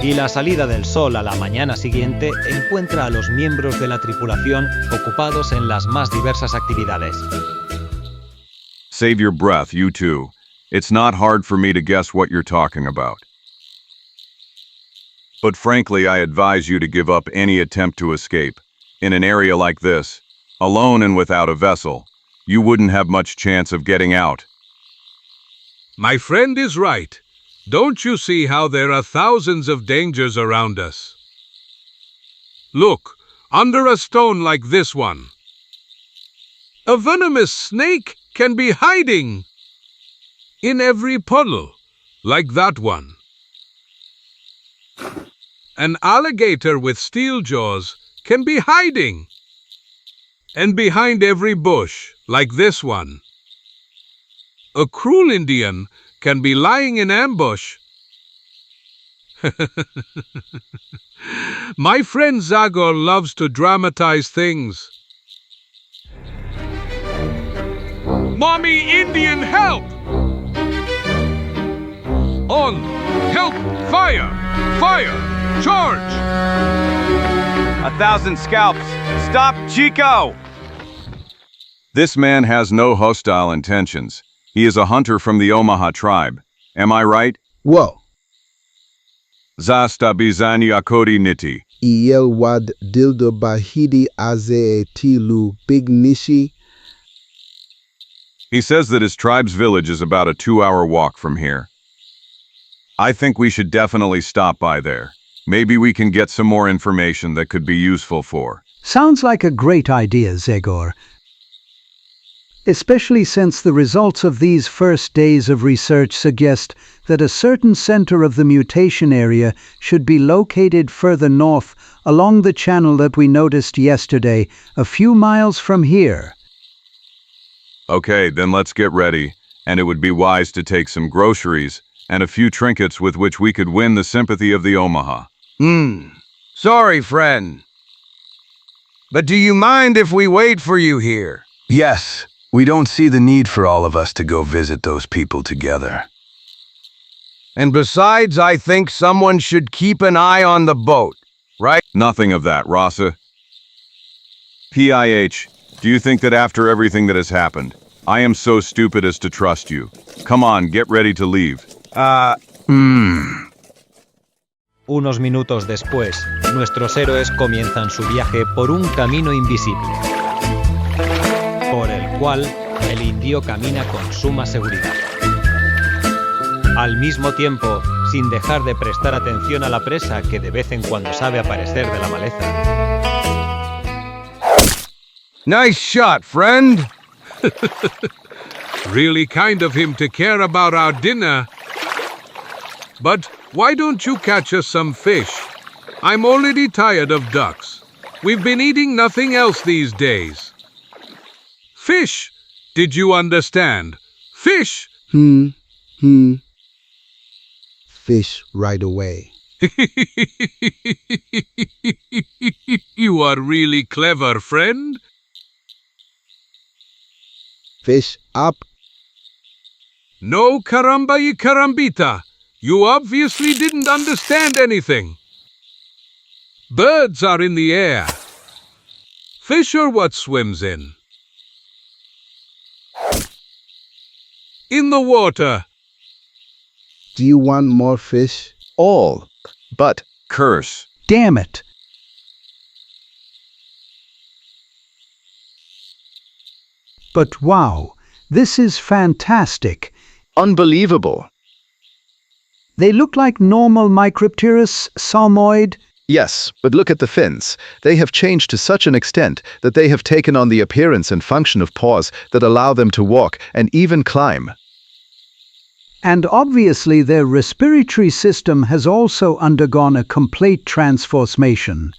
Y la salida del sol a la mañana siguiente encuentra a los miembros de la tripulación ocupados en las más diversas actividades. Save your breath, you two. It's not hard for me to guess what you're talking about. But frankly, I advise you to give up any attempt to escape. In an area like this, alone and without a vessel, you wouldn't have much chance of getting out. My friend is right. Don't you see how there are thousands of dangers around us? Look, under a stone like this one. A venomous snake can be hiding in every puddle, like that one. An alligator with steel jaws can be hiding, and behind every bush, like this one. A cruel Indian can be lying in ambush. My friend Zagor loves to dramatize things. Mommy Indian, help! On! Help! Fire! Fire! Charge! 1,000 scalps! Stop, Chico! This man has no hostile intentions. He is a hunter from the Omaha tribe. Am I right? Whoa. Zasta bizani akodi niti. Ielwad dildo bahidi aze tilu big nishi. He says that his tribe's village is about a 2-hour walk from here. I think we should definitely stop by there. Maybe we can get some more information that could be useful for. Sounds like a great idea, Zagor. Especially since the results of these first days of research suggest that a certain center of the mutation area should be located further north along the channel that we noticed yesterday, a few miles from here. Okay, then let's get ready, and it would be wise to take some groceries and a few trinkets with which we could win the sympathy of the Omaha. Sorry, friend. But do you mind if we wait for you here? Yes, we don't see the need for all of us to go visit those people together. And besides, I think someone should keep an eye on the boat, right? Nothing of that, Rasa. PIH, do you think that after everything that has happened, I am so stupid as to trust you? Come on, get ready to leave. Unos minutos después, nuestros héroes comienzan su viaje por un camino invisible, por el cual el indio camina con suma seguridad. Al mismo tiempo, sin dejar de prestar atención a la presa que de vez en cuando sabe aparecer de la maleza. Nice shot, friend. Really kind of him to care about our dinner. But why don't you catch us some fish? I'm already tired of ducks. We've been eating nothing else these days. Fish! Did you understand? Fish! Fish right away. You are really clever, friend. Fish up. No caramba y carambita. You obviously didn't understand anything. Birds are in the air. Fish are what swims in. In the water. Do you want more fish? All, but Curse. Damn it! But wow, This is fantastic. Unbelievable. They look like normal Micropterus salmoid. Yes, but look at the fins. They have changed to such an extent that they have taken on the appearance and function of paws that allow them to walk and even climb. And obviously their respiratory system has also undergone a complete transformation,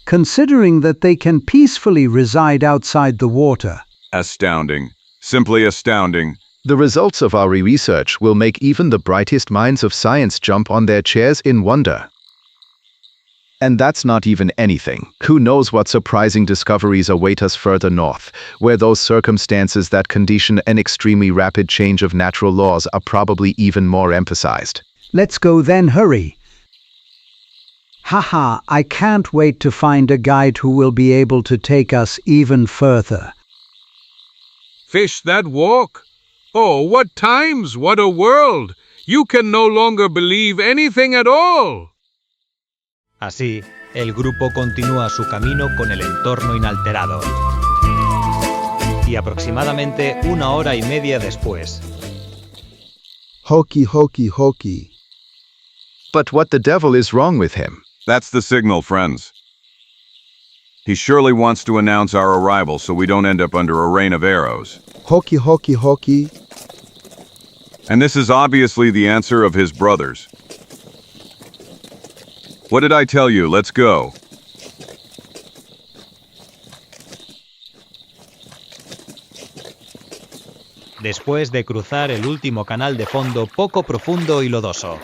considering that they can peacefully reside outside the water. Astounding. Simply astounding. The results of our research will make even the brightest minds of science jump on their chairs in wonder. And that's not even anything. Who knows what surprising discoveries await us further north, where those circumstances that condition an extremely rapid change of natural laws are probably even more emphasized. Let's go then, hurry. Haha, I can't wait to find a guide who will be able to take us even further. Fish that walk? Oh, what times, what a world! You can no longer believe anything at all! Así, el grupo continúa su camino con el entorno inalterado. Y aproximadamente 1 hora y media después. Hokey, hokey, hokey. But what the devil is wrong with him? That's the signal, friends. He surely wants to announce our arrival so we don't end up under a rain of arrows. Hokey, hokey, hokey. And this is obviously the answer of his brothers. What did I tell you? Let's go. Después de cruzar el último canal de fondo poco profundo y lodoso,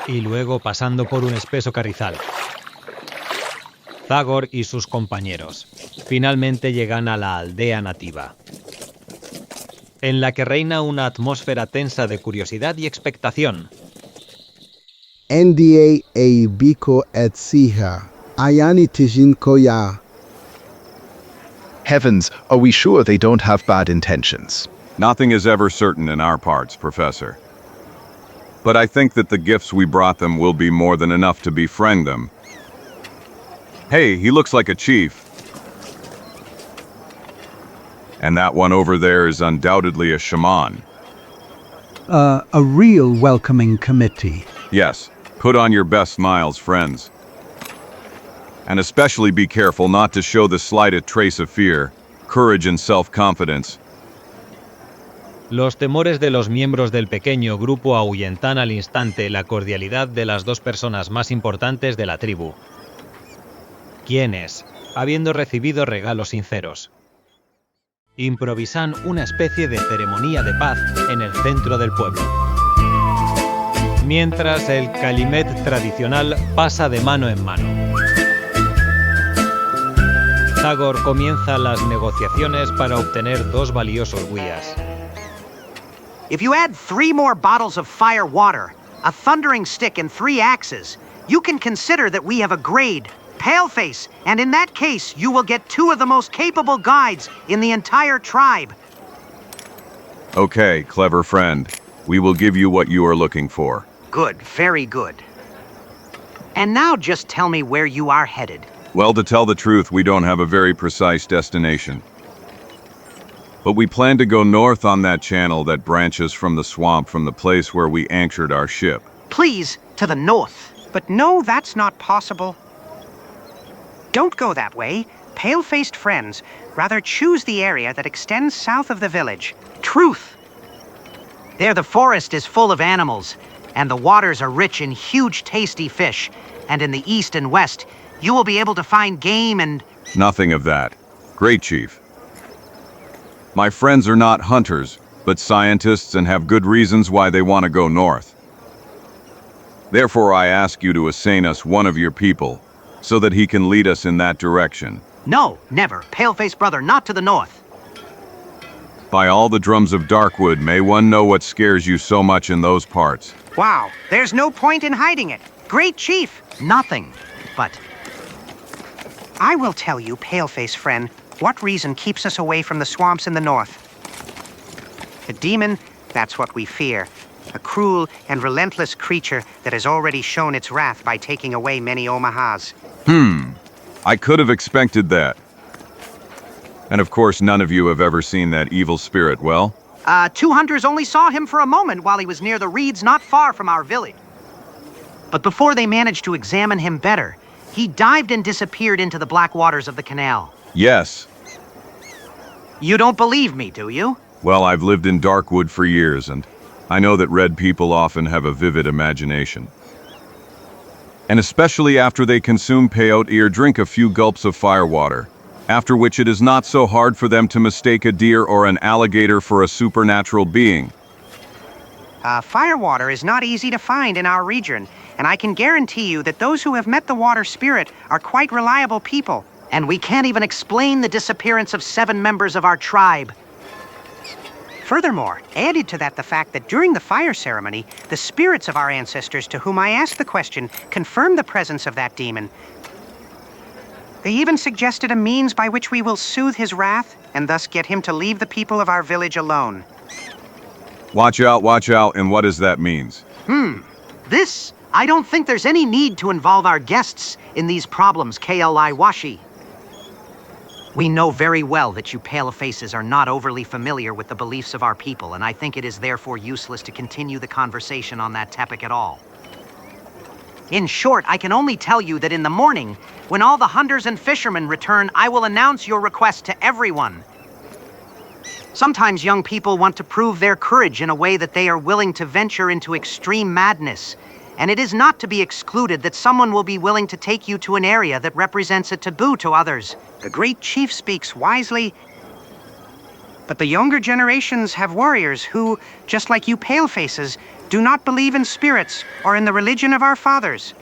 y luego pasando por un espeso carrizal, Zagor y sus compañeros finalmente llegan a la aldea nativa, en la que reina una atmósfera tensa de curiosidad y expectación. NDA e biko et siha. Ayani tijin koya. Heavens, are we sure they don't have bad intentions? Nothing is ever certain in our parts, Professor. But I think that the gifts we brought them will be more than enough to befriend them. Hey, he looks like a chief. And that one over there is undoubtedly a shaman. A real welcoming committee. Yes, put on your best smiles, friends. And especially be careful not to show the slightest trace of fear, courage and self-confidence. Los temores de los miembros del pequeño grupo ahuyentan al instante la cordialidad de las dos personas más importantes de la tribu, quienes, habiendo recibido regalos sinceros, improvisan una especie de ceremonia de paz en el centro del pueblo. Mientras el calimet tradicional pasa de mano en mano. Zagor comienza las negociaciones para obtener 2 valiosos guías. If you add 3 more bottles of fire water, a thundering stick and 3 axes, you can consider that we have agreed. Paleface, and in that case, you will get 2 of the most capable guides in the entire tribe. Okay, clever friend. We will give you what you are looking for. Good, very good. And now just tell me where you are headed. Well, to tell the truth, we don't have a very precise destination. But we plan to go north on that channel that branches from the swamp from the place where we anchored our ship. Please, to the north. But no, that's not possible. Don't go that way. Pale-faced friends, rather choose the area that extends south of the village. Truth! There the forest is full of animals, and the waters are rich in huge tasty fish, and in the east and west, you will be able to find game and... Nothing of that. Great Chief. My friends are not hunters, but scientists and have good reasons why they want to go north. Therefore I ask you to assign us one of your people, so that he can lead us in that direction. No, never. Pale-faced brother, not to the north. By all the drums of Darkwood, may one know what scares you so much in those parts. Wow, there's no point in hiding it. Great Chief, nothing. But I will tell you, Pale-faced friend, what reason keeps us away from the swamps in the north. A demon, that's what we fear. A cruel and relentless creature that has already shown its wrath by taking away many Omahas. I could have expected that. And of course, none of you have ever seen that evil spirit, well? 2 hunters only saw him for a moment while he was near the reeds not far from our village. But before they managed to examine him better, he dived and disappeared into the black waters of the canal. Yes. You don't believe me, do you? Well, I've lived in Darkwood for years, and I know that red people often have a vivid imagination. And especially after they consume peyote or drink a few gulps of firewater, after which it is not so hard for them to mistake a deer or an alligator for a supernatural being. Firewater is not easy to find in our region, and I can guarantee you that those who have met the water spirit are quite reliable people. And we can't even explain the disappearance of 7 members of our tribe. Furthermore, added to that the fact that during the fire ceremony, the spirits of our ancestors to whom I asked the question confirmed the presence of that demon. They even suggested a means by which we will soothe his wrath and thus get him to leave the people of our village alone. Watch out, and what does that mean? I don't think there's any need to involve our guests in these problems, KLI Washi. We know very well that you palefaces are not overly familiar with the beliefs of our people, and I think it is therefore useless to continue the conversation on that topic at all. In short, I can only tell you that in the morning, when all the hunters and fishermen return, I will announce your request to everyone. Sometimes young people want to prove their courage in a way that they are willing to venture into extreme madness, and it is not to be excluded that someone will be willing to take you to an area that represents a taboo to others. The great chief speaks wisely, but the younger generations have warriors who, just like you palefaces, do not believe in spirits or in the religion of our fathers.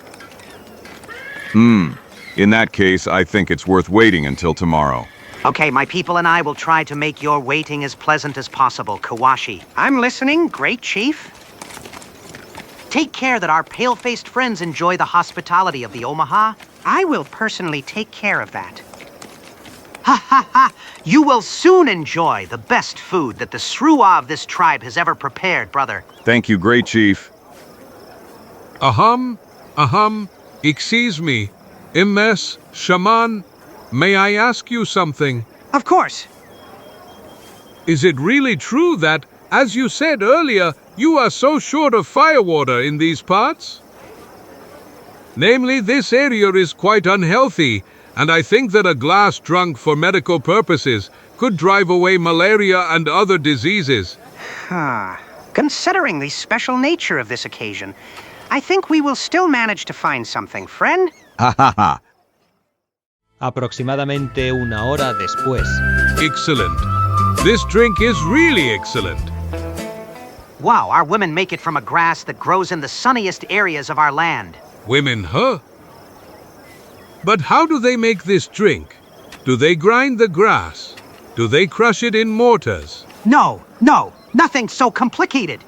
In that case, I think it's worth waiting until tomorrow. Okay, my people and I will try to make your waiting as pleasant as possible, Kawashi. I'm listening, great chief. Take care that our pale-faced friends enjoy the hospitality of the Omaha. I will personally take care of that. Ha ha ha! You will soon enjoy the best food that the Sruwa of this tribe has ever prepared, brother. Thank you, great chief. Excuse me. MS, Shaman, may I ask you something? Of course. Is it really true that, as you said earlier, you are so short of firewater in these parts? Namely, this area is quite unhealthy, and I think that a glass drunk for medical purposes could drive away malaria and other diseases. Considering the special nature of this occasion, I think we will still manage to find something, friend. Aproximadamente una hora después. Excellent. This drink is really excellent. Wow, our women make it from a grass that grows in the sunniest areas of our land. Women, huh? But how do they make this drink? Do they grind the grass? Do they crush it in mortars? No, nothing so complicated.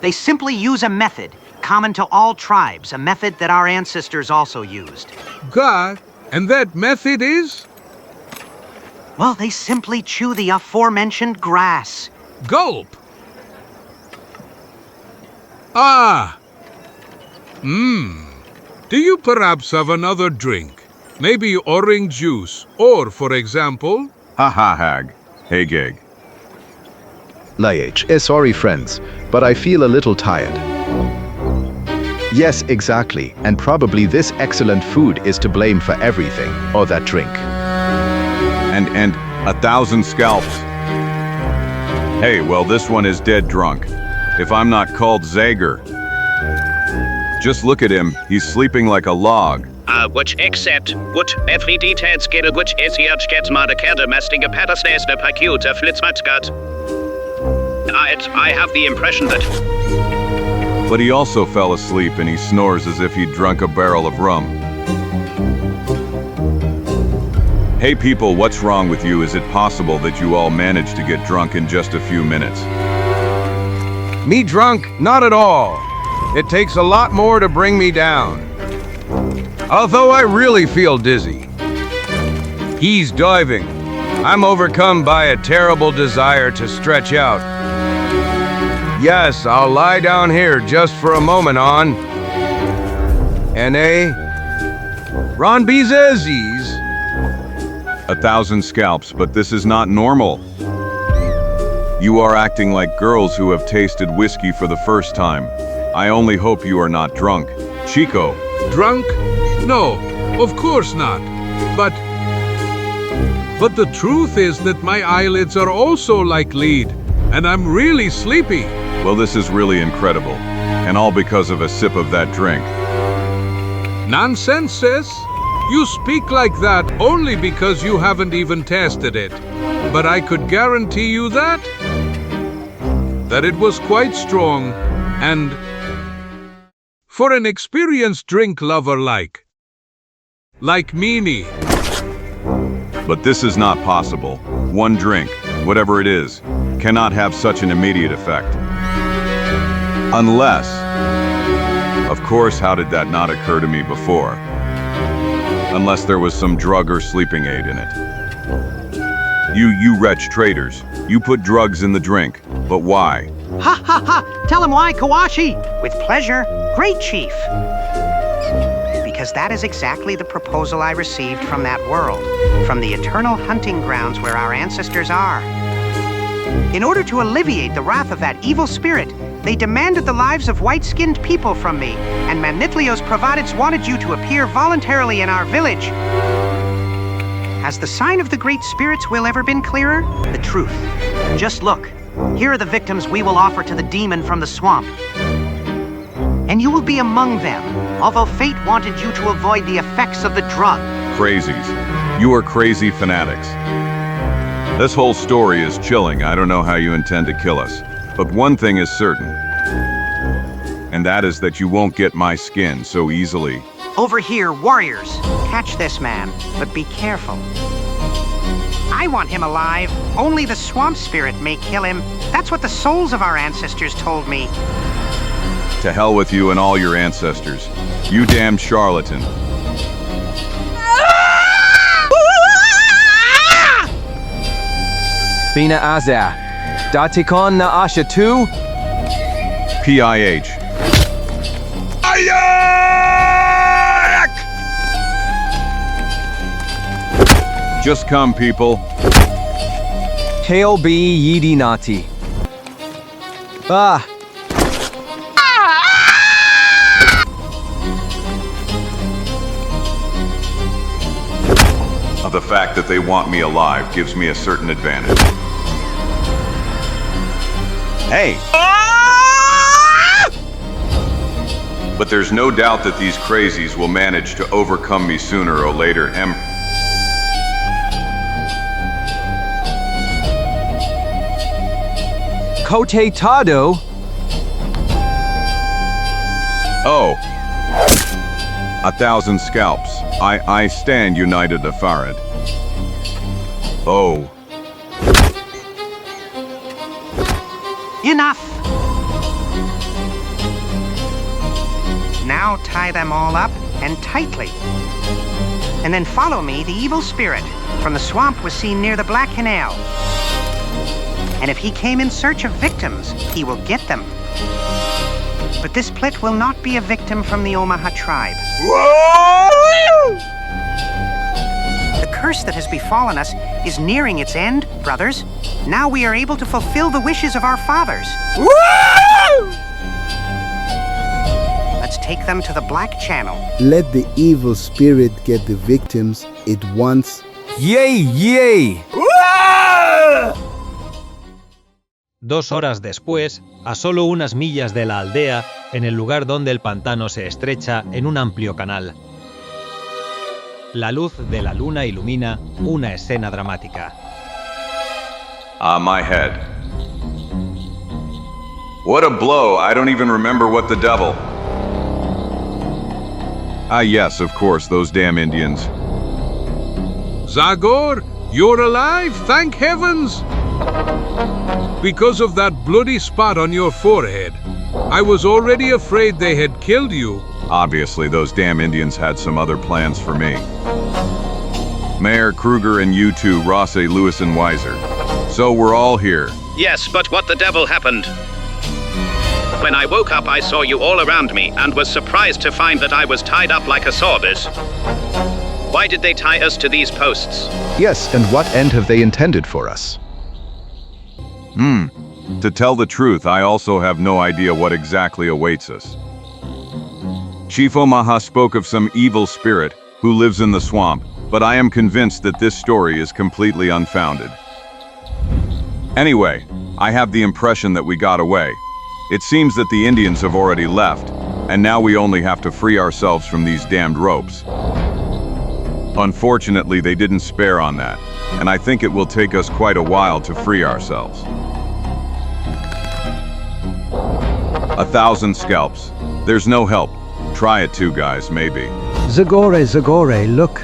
They simply use a method common to all tribes, a method that our ancestors also used. God, and that method is? Well, they simply chew the aforementioned grass. Gulp! Do you perhaps have another drink? Maybe orange juice, or, for example... Hag. Hey, gig. Sorry friends, but I feel a little tired. Yes, exactly, and probably this excellent food is to blame for everything, or that drink. And 1,000 scalps. Hey, well, this one is dead drunk. If I'm not called Zagor. Just look at him, he's sleeping like a log. Which except, what every details get which is jetzt get mal de mesting a patasneste pakuta flitzmatskat. I have the impression that... But he also fell asleep and he snores as if he'd drunk a barrel of rum. Hey people, what's wrong with you? Is it possible that you all managed to get drunk in just a few minutes? Me drunk? Not at all. It takes a lot more to bring me down. Although I really feel dizzy. He's diving. I'm overcome by a terrible desire to stretch out. Yes, I'll lie down here just for a moment on. N.A. Ron Bezazes. 1,000 scalps, but this is not normal. You are acting like girls who have tasted whiskey for the first time. I only hope you are not drunk. Chico. Drunk? No, of course not. But the truth is that my eyelids are also like lead, and I'm really sleepy. Well, this is really incredible, and all because of a sip of that drink. Nonsense, sis. You speak like that only because you haven't even tasted it. But I could guarantee you that it was quite strong, and for an experienced drink lover like Meanie. But this is not possible. One drink, whatever it is, cannot have such an immediate effect. Unless, of course, how did that not occur to me before? Unless there was some drug or sleeping aid in it. You wretch traitors, you put drugs in the drink, but why? Ha ha ha! Tell him why, Kawashi! With pleasure, great chief. Because that is exactly the proposal I received from that world, from the eternal hunting grounds where our ancestors are. In order to alleviate the wrath of that evil spirit, they demanded the lives of white-skinned people from me, and Manitlios Providence wanted you to appear voluntarily in our village. Has the sign of the Great Spirit's will ever been clearer? The truth. Just look. Here are the victims we will offer to the demon from the swamp. And you will be among them, although fate wanted you to avoid the effects of the drug. Crazies. You are crazy fanatics. This whole story is chilling. I don't know how you intend to kill us. But one thing is certain. And that is that you won't get my skin so easily. Over here, warriors. Catch this man, but be careful. I want him alive. Only the swamp spirit may kill him. That's what the souls of our ancestors told me. To hell with you and all your ancestors. You damned charlatan. Bina Azar. Datikon na Asha 2? PIH. Just come, people. Hail be Yidi Nati. Ah. The fact that they want me alive gives me a certain advantage. Hey! But there's no doubt that these crazies will manage to overcome me sooner or later. Kote Tado? Oh. 1,000 scalps. I stand united Afarad. Oh. Enough! Now tie them all up and tightly. And then follow me, the evil spirit from the swamp was seen near the Black Canal. And if he came in search of victims, he will get them. But this plit will not be a victim from the Omaha tribe. The curse that has befallen us is nearing its end, brothers. Now we are able to fulfill the wishes of our fathers. Let's take them to the Black Channel. Let the evil spirit get the victims it wants. Yay, yay! 2 horas después, a solo unas millas de la aldea, en el lugar donde el pantano se estrecha en un amplio canal. La luz de la luna ilumina una escena dramática. Ah, my head. What a blow! I don't even remember what the devil. Ah, yes, of course, those damn Indians. Zagor, you're alive, thank heavens! Because of that bloody spot on your forehead. I was already afraid they had killed you. Obviously, those damn Indians had some other plans for me. Mayor Kruger and you two, Rosse, Lewis, and Weiser. So we're all here. Yes, but what the devil happened? When I woke up, I saw you all around me and was surprised to find that I was tied up like a sawbiz. Why did they tie us to these posts? Yes, and what end have they intended for us? To tell the truth, I also have no idea what exactly awaits us. Chief Omaha spoke of some evil spirit who lives in the swamp, but I am convinced that this story is completely unfounded. Anyway, I have the impression that we got away. It seems that the Indians have already left, and now we only have to free ourselves from these damned ropes. Unfortunately, they didn't spare on that, and I think it will take us quite a while to free ourselves. 1,000 scalps. There's no help. Try it too, guys, maybe. Zagor, look.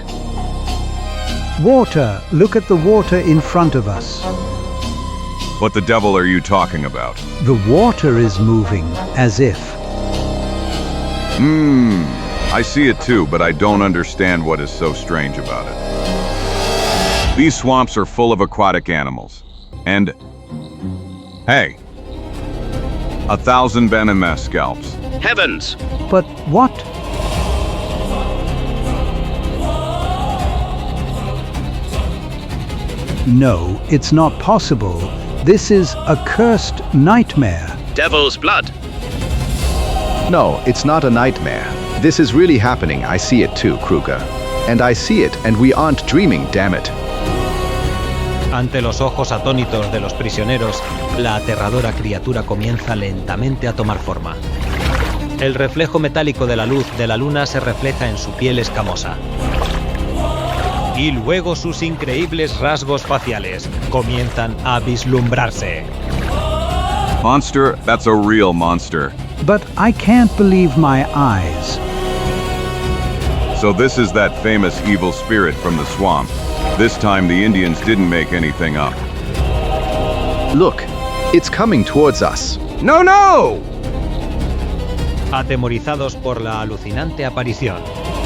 Water. Look at the water in front of us. What the devil are you talking about? The water is moving, as if. I see it too, but I don't understand what is so strange about it. These swamps are full of aquatic animals. And... hey! 1,000 venomous scalps. Heavens! But what? No, it's not possible. This is a cursed nightmare. Devil's blood. No, it's not a nightmare. This is really happening. I see it too, Kruger. And I see it, and we aren't dreaming, damn it. Ante los ojos atónitos de los prisioneros, la aterradora criatura comienza lentamente a tomar forma. El reflejo metálico de la luz de la luna se refleja en su piel escamosa. Y luego sus increíbles rasgos faciales comienzan a vislumbrarse. Monster, that's a real monster. But I can't believe my eyes. So this is that famous evil spirit from the swamp. This time the Indians didn't make anything up. Look, it's coming towards us. No, no! Atemorizados por la alucinante aparición,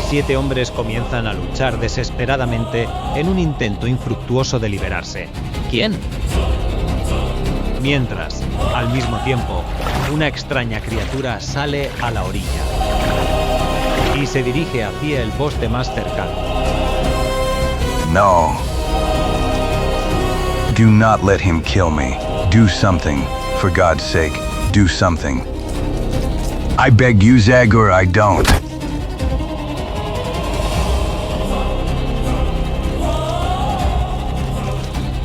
7 hombres comienzan a luchar desesperadamente en un intento infructuoso de liberarse. ¿Quién? Mientras, al mismo tiempo, una extraña criatura sale a la orilla y se dirige hacia el poste más cercano. No. Do not let him kill me. Do something. For God's sake, do something. I beg you, Zagor, I don't.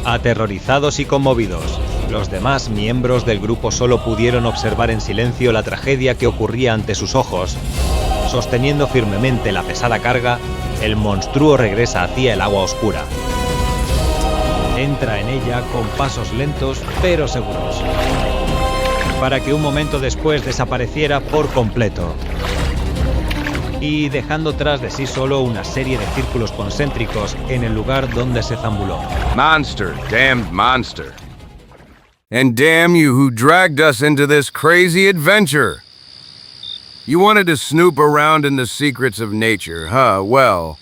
Aterrorizados y conmovidos, los demás miembros del grupo solo pudieron observar en silencio la tragedia que ocurría ante sus ojos. Sosteniendo firmemente la pesada carga, el monstruo regresa hacia el agua oscura. Entra en ella con pasos lentos pero seguros, para que un momento después desapareciera por completo, y dejando tras de sí solo una serie de círculos concéntricos en el lugar donde se zambuló. Monster, damned monster. And damn you who dragged us into this crazy adventure. You wanted to snoop around in the secrets of nature, huh? Well,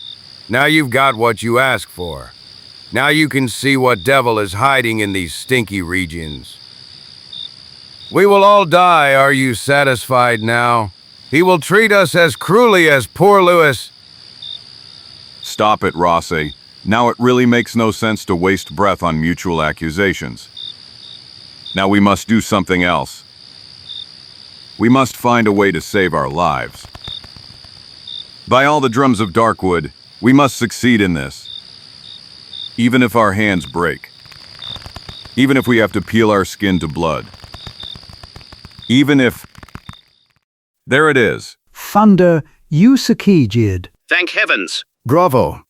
now you've got what you asked for. Now you can see what devil is hiding in these stinky regions. We will all die, are you satisfied now? He will treat us as cruelly as poor Lewis. Stop it, Rossi. Now it really makes no sense to waste breath on mutual accusations. Now we must do something else. We must find a way to save our lives. By all the drums of Darkwood, we must succeed in this. Even if our hands break. Even if we have to peel our skin to blood. Even if... There it is. Thunder, you succeeded. Thank heavens. Bravo.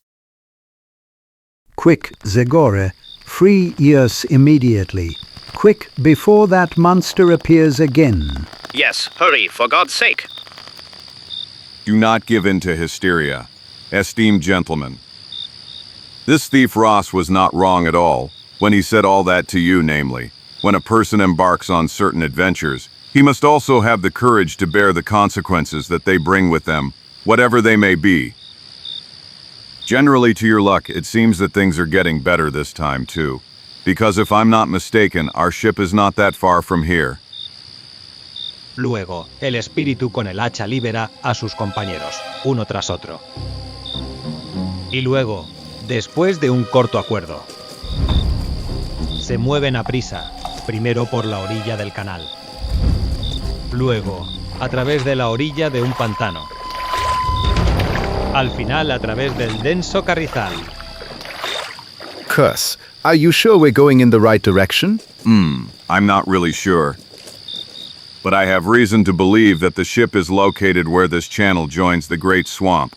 Quick, Zagor, free us immediately. Quick, before that monster appears again. Yes, hurry, for God's sake. Do not give in to hysteria, esteemed gentlemen. This thief Ross was not wrong at all when he said all that to you, namely, when a person embarks on certain adventures, he must also have the courage to bear the consequences that they bring with them, whatever they may be. Generally, to your luck, it seems that things are getting better this time, too. Because if I'm not mistaken, our ship is not that far from here. Luego, el espíritu con el hacha libera a sus compañeros, uno tras otro. Y luego, después de un corto acuerdo, se mueven a prisa, primero por la orilla del canal, luego a través de la orilla de un pantano, al final a través del denso carrizal. Cuss, are you sure we're going in the right direction? I'm not really sure. But I have reason to believe that the ship is located where this channel joins the Great Swamp.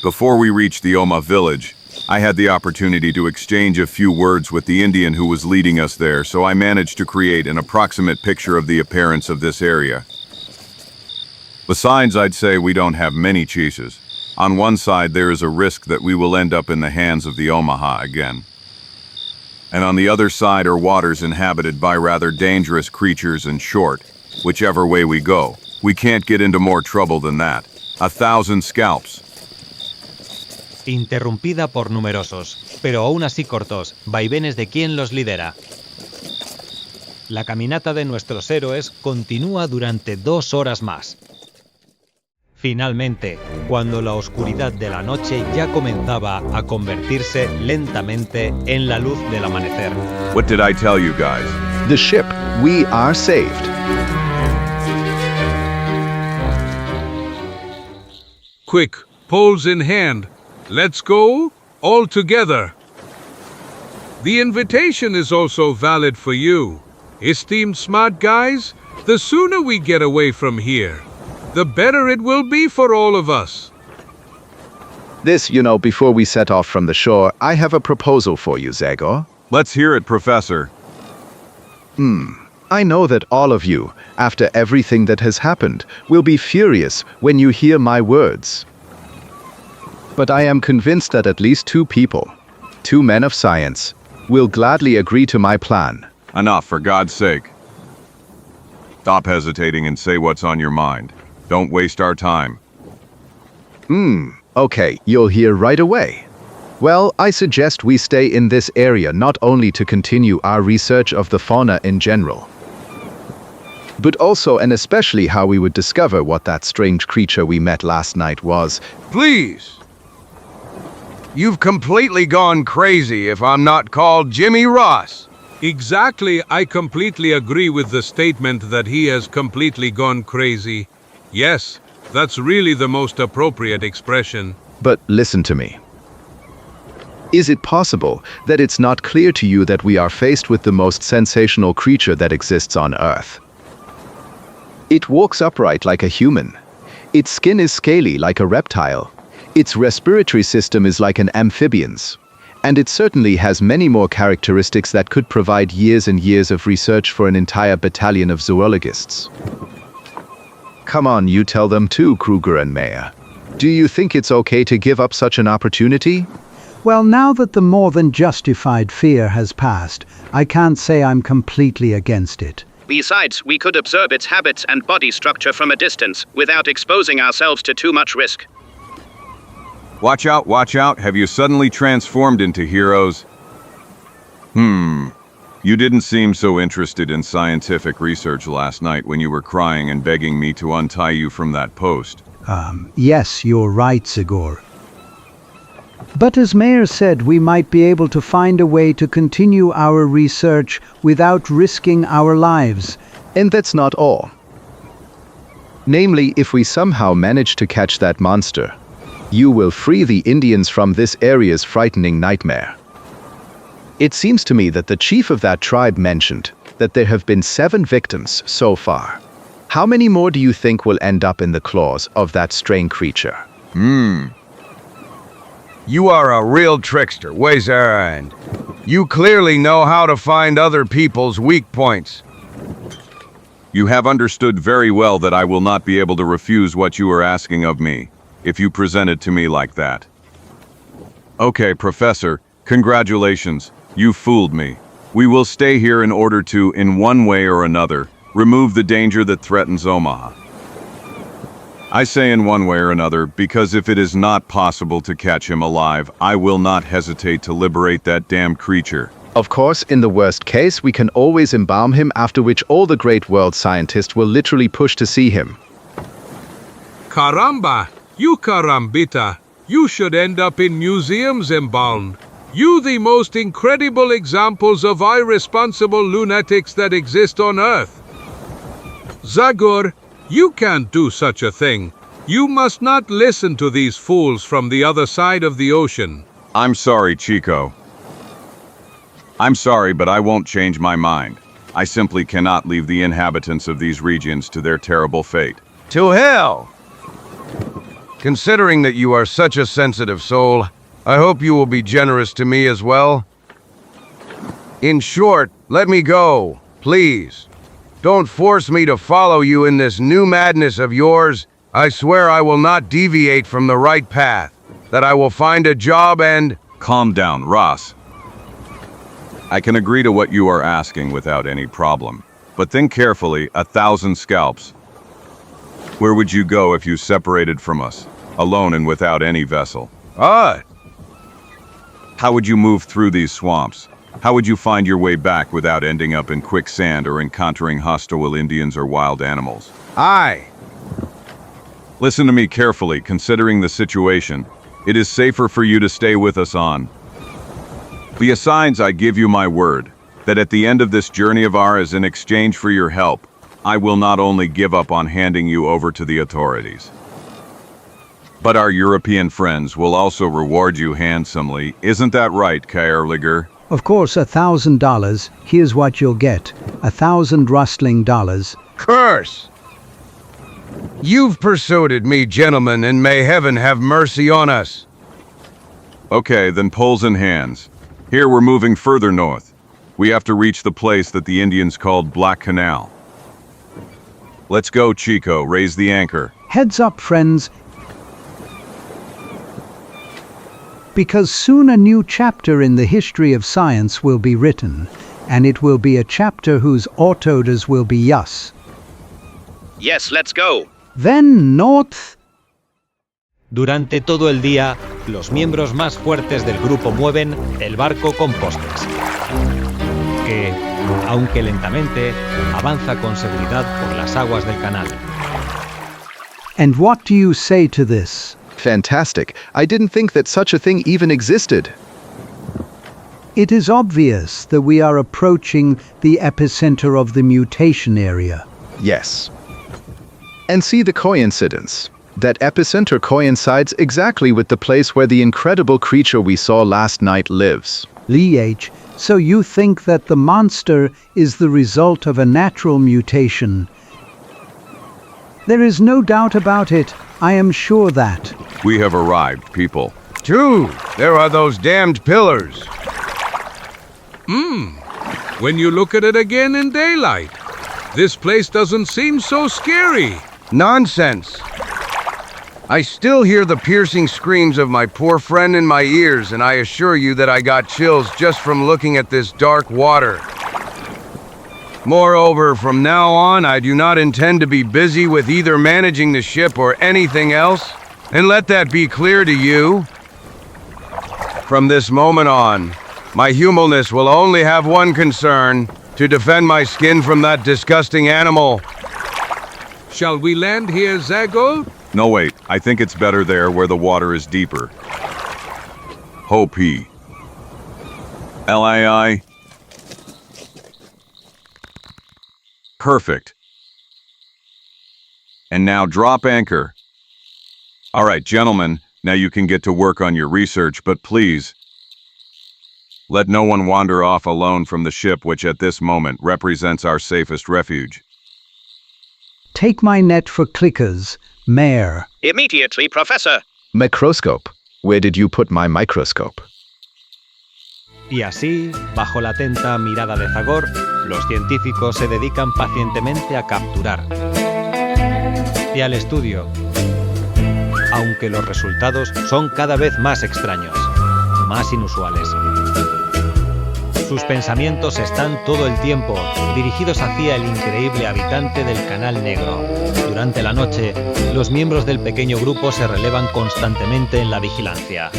Before we reached the Oma village, I had the opportunity to exchange a few words with the Indian who was leading us there, so I managed to create an approximate picture of the appearance of this area. Besides, I'd say we don't have many choices. On one side, there is a risk that we will end up in the hands of the Omaha again. And on the other side are waters inhabited by rather dangerous creatures and short, whichever way we go, we can't get into more trouble than that. 1,000 scalps. Interrumpida por numerosos, pero aún así cortos, vaivenes de quien los lidera. La caminata de nuestros héroes continúa durante 2 horas más. Finalmente, cuando la oscuridad de la noche ya comenzaba a convertirse lentamente en la luz del amanecer. What did I tell you guys? The ship, we are saved. Quick, poles in hand. Let's go, all together. The invitation is also valid for you. Esteemed smart guys, the sooner we get away from here, the better it will be for all of us. This, before we set off from the shore, I have a proposal for you, Zagor. Let's hear it, Professor. I know that all of you, after everything that has happened, will be furious when you hear my words. But I am convinced that at least 2 people, 2 men of science, will gladly agree to my plan. Enough, for God's sake. Stop hesitating and say what's on your mind. Don't waste our time. Okay, you'll hear right away. Well, I suggest we stay in this area not only to continue our research of the fauna in general, but also and especially how we would discover what that strange creature we met last night was. Please. You've completely gone crazy if I'm not called Jimmy Ross. Exactly, I completely agree with the statement that he has completely gone crazy. Yes, that's really the most appropriate expression. But listen to me. Is it possible that it's not clear to you that we are faced with the most sensational creature that exists on Earth? It walks upright like a human. Its skin is scaly like a reptile. Its respiratory system is like an amphibian's. And it certainly has many more characteristics that could provide years and years of research for an entire battalion of zoologists. Come on, you tell them too, Kruger and Mayer. Do you think it's okay to give up such an opportunity? Well, now that the more than justified fear has passed, I can't say I'm completely against it. Besides, we could observe its habits and body structure from a distance without exposing ourselves to too much risk. Watch out, watch out. Have you suddenly transformed into heroes? You didn't seem so interested in scientific research last night when you were crying and begging me to untie you from that post. Yes, you're right, Zagor. But as Mayer said, we might be able to find a way to continue our research without risking our lives. And that's not all. Namely, if we somehow manage to catch that monster, you will free the Indians from this area's frightening nightmare. It seems to me that the chief of that tribe mentioned that there have been 7 victims so far. How many more do you think will end up in the claws of that strange creature? You are a real trickster, and you clearly know how to find other people's weak points. You have understood very well that I will not be able to refuse what you are asking of me, if you present it to me like that. Okay, Professor, congratulations. You fooled me. We will stay here in order to, in one way or another, remove the danger that threatens Omaha. I say in one way or another, because if it is not possible to catch him alive, I will not hesitate to liberate that damned creature. Of course, in the worst case, we can always embalm him, after which all the great world scientists will literally push to see him. Caramba, you carambita. You should end up in museums embalmed. You the most incredible examples of irresponsible lunatics that exist on Earth. Zagor, you can't do such a thing. You must not listen to these fools from the other side of the ocean. I'm sorry, Chico. I'm sorry, but I won't change my mind. I simply cannot leave the inhabitants of these regions to their terrible fate. To hell! Considering that you are such a sensitive soul, I hope you will be generous to me as well. In short, let me go, please. Don't force me to follow you in this new madness of yours. I swear I will not deviate from the right path, that I will find a job and— Calm down, Ross. I can agree to what you are asking without any problem. But think carefully, 1,000 scalps. Where would you go if you separated from us, alone and without any vessel? Ah! How would you move through these swamps? How would you find your way back without ending up in quicksand or encountering hostile Indians or wild animals? Aye. Listen to me carefully, considering the situation. It is safer for you to stay with us on. Besides, I give you my word, that at the end of this journey of ours, in exchange for your help, I will not only give up on handing you over to the authorities, but our European friends will also reward you handsomely. Isn't that right, Kaerliger? Of course, $1,000. Here's what you'll get. 1,000 rustling dollars. Curse! You've persuaded me, gentlemen, and may heaven have mercy on us. Okay, then poles in hands. Here we're moving further north. We have to reach the place that the Indians called Black Canal. Let's go, Chico. Raise the anchor. Heads up, friends. Because soon a new chapter in the history of science will be written, and it will be a chapter whose autors will be us. Yes, let's go. Then north. Durante todo el día, los miembros más fuertes del grupo mueven el barco con postes, que, aunque lentamente, avanza con seguridad por las aguas del canal. And what do you say to this? Fantastic. I didn't think that such a thing even existed. It is obvious that we are approaching the epicenter of the mutation area. Yes. And see the coincidence. That epicenter coincides exactly with the place where the incredible creature we saw last night lives. H, so you think that the monster is the result of a natural mutation? There is no doubt about it. I am sure that. We have arrived, people. Dude, there are those damned pillars. When you look at it again in daylight, this place doesn't seem so scary. Nonsense. I still hear the piercing screams of my poor friend in my ears, and I assure you that I got chills just from looking at this dark water. Moreover, from now on, I do not intend to be busy with either managing the ship or anything else, and let that be clear to you. From this moment on, my humaneness will only have one concern, to defend my skin from that disgusting animal. Shall we land here, Zagor? No, wait. I think it's better there where the water is deeper. Hope he. LAI. Perfect. And now drop anchor. All right, gentlemen, now you can get to work on your research, but please, let no one wander off alone from the ship, which at this moment represents our safest refuge. Take my net for clickers, Mayor. Immediately, Professor. Microscope. Where did you put my microscope? Y así, bajo la atenta mirada de Zagor, los científicos se dedican pacientemente a capturar y al estudio, aunque los resultados son cada vez más extraños, más inusuales. Sus pensamientos están todo el tiempo dirigidos hacia el increíble habitante del Canal Negro. Durante la noche, los miembros del pequeño grupo se relevan constantemente en la vigilancia.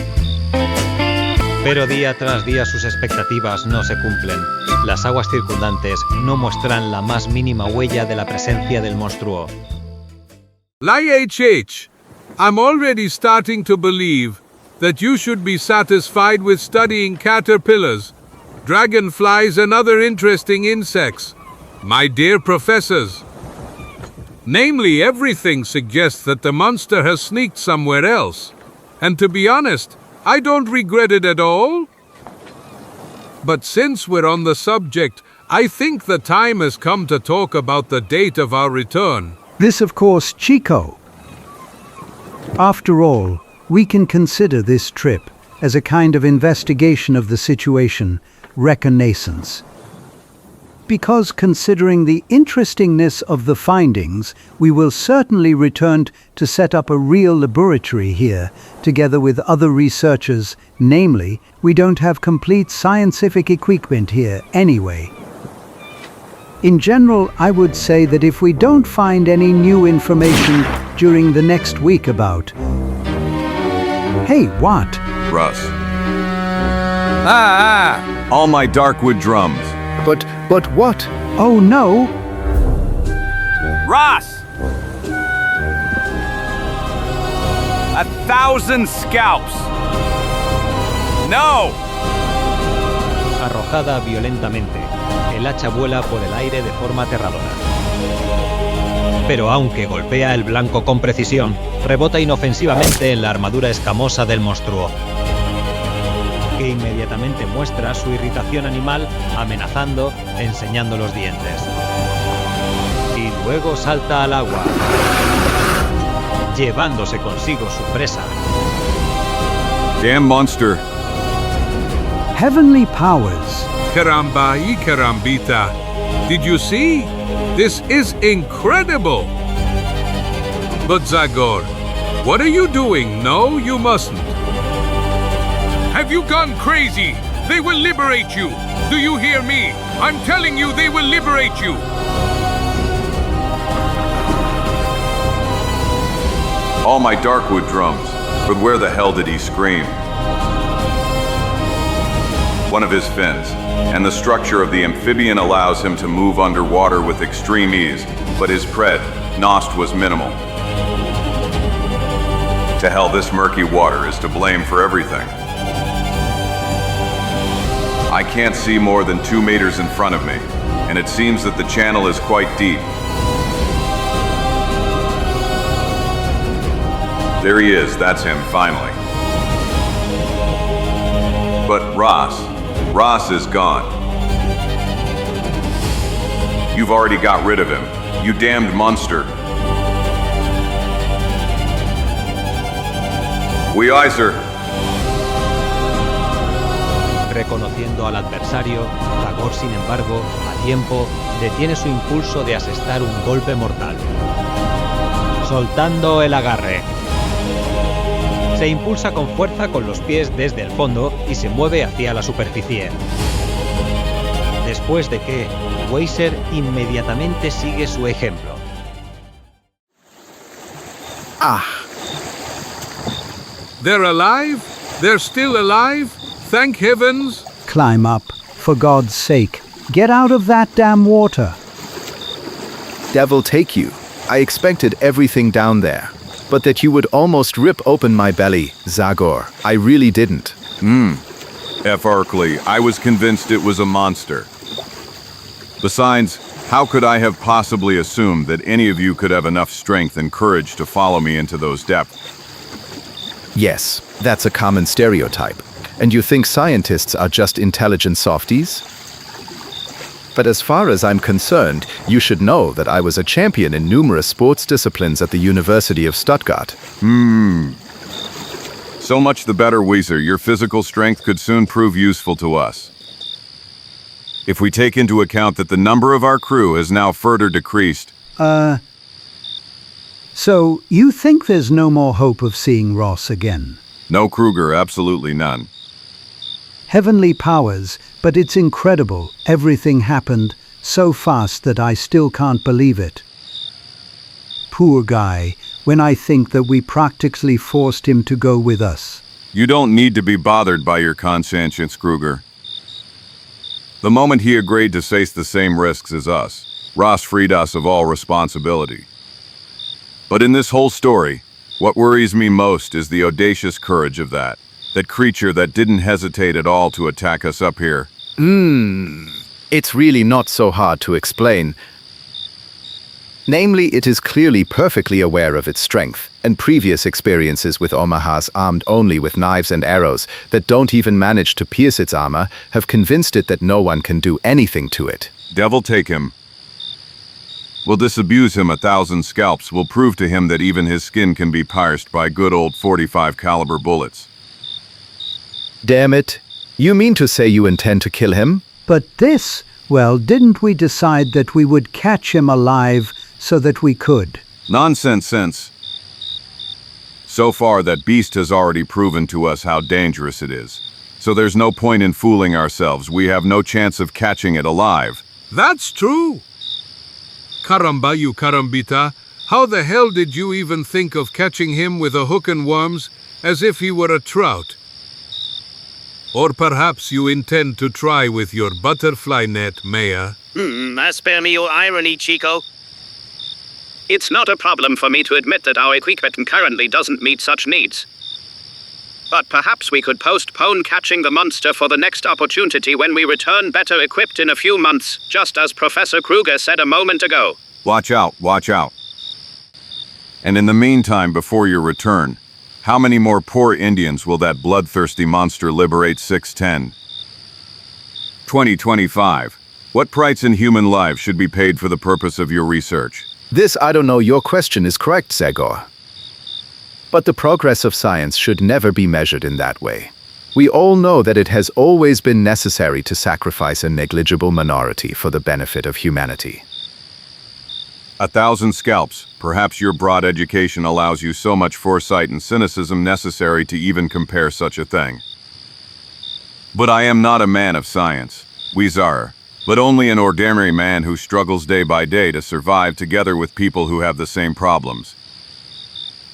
Pero día tras día sus expectativas no se cumplen. Las aguas circundantes no muestran la más mínima huella de la presencia del monstruo. LHH, I'm already starting to believe that you should be satisfied with studying caterpillars, dragonflies, and other interesting insects, my dear professors. Namely, everything suggests that the monster has sneaked somewhere else. And to be honest, I don't regret it at all. But since we're on the subject, I think the time has come to talk about the date of our return. This, of course, Chico. After all, we can consider this trip as a kind of investigation of the situation, reconnaissance. Because considering the interestingness of the findings, we will certainly return to set up a real laboratory here, together with other researchers. Namely, we don't have complete scientific equipment here anyway. In general, I would say that if we don't find any new information during the next week about... Hey, what? Russ. All my darkwood drums. But what? Oh no! Ross! 1,000 scalps! No! Arrojada violentamente, el hacha vuela por el aire de forma aterradora. Pero aunque golpea el blanco con precisión, rebota inofensivamente en la armadura escamosa del monstruo, que inmediatamente muestra su irritación animal, amenazando, enseñando los dientes. Y luego salta al agua, llevándose consigo su presa. Damn monster. Heavenly powers. Caramba y carambita. Did you see? This is incredible! But Zagor, what are you doing? No, you mustn't. Have you gone crazy? They will liberate you! Do you hear me? I'm telling you, they will liberate you! All my darkwood drums. But where the hell did he scream? One of his fins, and the structure of the amphibian allows him to move underwater with extreme ease, but his pred, Nost, was minimal. To hell, this murky water is to blame for everything. I can't see more than 2 meters in front of me, and it seems that the channel is quite deep. There he is, that's him, finally. But Ross is gone. You've already got rid of him, you damned monster. We eyes her. Reconociendo al adversario, Zagor, sin embargo, a tiempo, detiene su impulso de asestar un golpe mortal, soltando el agarre. Se impulsa con fuerza con los pies desde el fondo y se mueve hacia la superficie. Después de que Weiser inmediatamente sigue su ejemplo. They're alive? They're still alive? Thank heavens! Climb up, for God's sake. Get out of that damn water. Devil take you. I expected everything down there. But that you would almost rip open my belly, Zagor. I really didn't. F. Arkley, I was convinced it was a monster. Besides, how could I have possibly assumed that any of you could have enough strength and courage to follow me into those depths? Yes, that's a common stereotype. And you think scientists are just intelligent softies? But as far as I'm concerned, you should know that I was a champion in numerous sports disciplines at the University of Stuttgart. So much the better, Weiser. Your physical strength could soon prove useful to us. If we take into account that the number of our crew has now further decreased. So, you think there's no more hope of seeing Ross again? No, Kruger, absolutely none. Heavenly powers, but it's incredible. Everything happened so fast that I still can't believe it. Poor guy, when I think that we practically forced him to go with us. You don't need to be bothered by your conscience, Kruger. The moment he agreed to face the same risks as us, Ross freed us of all responsibility. But in this whole story, What worries me most is the audacious courage of that creature that didn't hesitate at all to attack us up here. It's really not so hard to explain. Namely, it is clearly perfectly aware of its strength, and previous experiences with Omahas armed only with knives and arrows that don't even manage to pierce its armor have convinced it that no one can do anything to it. Devil take him. We'll disabuse him 1,000 scalps. We'll prove to him that even his skin can be pierced by good old .45 caliber bullets. Damn it. You mean to say you intend to kill him? But this, well, didn't we decide that we would catch him alive so that we could? Nonsense sense. So far, that beast has already proven to us how dangerous it is. So there's no point in fooling ourselves. We have no chance of catching it alive. That's true. Caramba, you carambita. How the hell did you even think of catching him with a hook and worms as if he were a trout? Or perhaps you intend to try with your butterfly net, Maya. Spare me your irony, Chico. It's not a problem for me to admit that our equipment currently doesn't meet such needs. But perhaps we could postpone catching the monster for the next opportunity when we return better equipped in a few months, just as Professor Kruger said a moment ago. Watch out, watch out. And in the meantime, before your return, how many more poor Indians will that bloodthirsty monster liberate? 610. 2025. What price in human lives should be paid for the purpose of your research? This, I don't know, your question is correct, Zagor. But the progress of science should never be measured in that way. We all know that it has always been necessary to sacrifice a negligible minority for the benefit of humanity. 1,000 scalps. Perhaps your broad education allows you so much foresight and cynicism necessary to even compare such a thing. But I am not a man of science, Weezar, but only an ordinary man who struggles day by day to survive together with people who have the same problems.